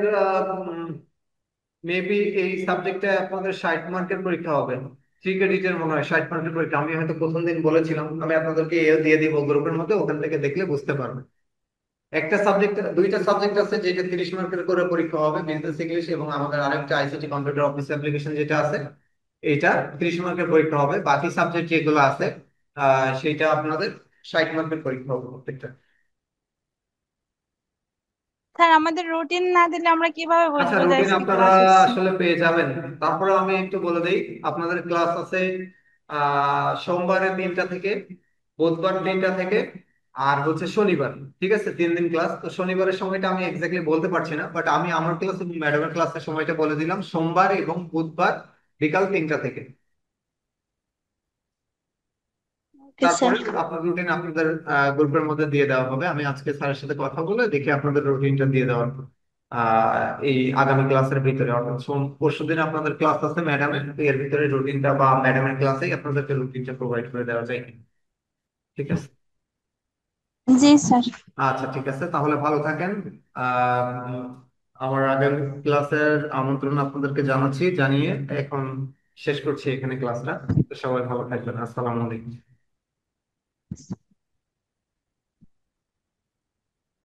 মেবি এই সাবজেক্টে আপনাদের 60 মার্কের পরীক্ষা হবে। 3 ক্রেডিটের মনে হয় 60 মার্কের পরীক্ষা, আমি হয়তো প্রথম দিন বলেছিলাম, আমি আপনাদেরকে এও দিয়ে দিব গ্রুপের মধ্যে, ওখান থেকে দেখলে বুঝতে পারবেন। একটা সাবজেক্ট, দুইটা সাবজেক্ট আছে যেটা 30 মার্কের করে পরীক্ষা হবে, বিজনেস ইংলিশ, এবং আমাদের আরেকটা আইসিটি কম্পিউটার অফিস অ্যাপ্লিকেশন যেটা আছে, এইটা 30 মার্কের পরীক্ষা হবে। বাকি সাবজেক্ট যেগুলো আছে সেইটা আপনাদের 60 মার্কের পরীক্ষা হবে প্রত্যেকটা। স্যার আমাদের রুটিন না দিলে আমরা কিভাবে আচ্ছা, বুঝবো যে রুটিন আজকে আপনারা ক্লাস হচ্ছে? আসলে পেয়ে যাবেন। তারপরে আমি একটু বলে দিই, আপনাদের ক্লাস আছে সোমবারে 3টা থেকে, বুধবার 3টা থেকে, আর হচ্ছে শনিবার। ঠিক আছে, 3 দিন ক্লাস। তো শনিবারের সময়টা আমি এক্স্যাক্টলি বলতে পারছি না, বাট আমি আমার ক্লাস এবং ম্যাডামের ক্লাসের সময়টা বলে দিলাম, সোমবার এবং বুধবার বিকাল 3টা থেকে। ওকে তারপরে স্যার। আপনার রুটিন আপনাদের গ্রুপের মধ্যে দিয়ে দেওয়া হবে। আমি আজকে স্যারের সাথে কথা বলে দেখি আপনাদের রুটিনটা দিয়ে দেওয়ার এই আগামী ক্লাসের ভিতরে, অর্থাৎ পরশু দিন আপনাদের ক্লাস আছে ম্যাডামের, এর ভিতরে রুটিনটা বা ম্যাডামের ক্লাসেই আপনাদেরকে রুটিনটা প্রোভাইড করে দেওয়া যায়। ঠিক আছে। জি স্যার। আচ্ছা, ঠিক আছে, তাহলে ভালো থাকেন। আহ আমার আগামী ক্লাসের আমন্ত্রণ আপনাদেরকে জানাচ্ছি, জানিয়ে এখন শেষ করছি এখানে ক্লাসটা। তো সবাই ভালো থাকবেন, আসসালামু আলাইকুম।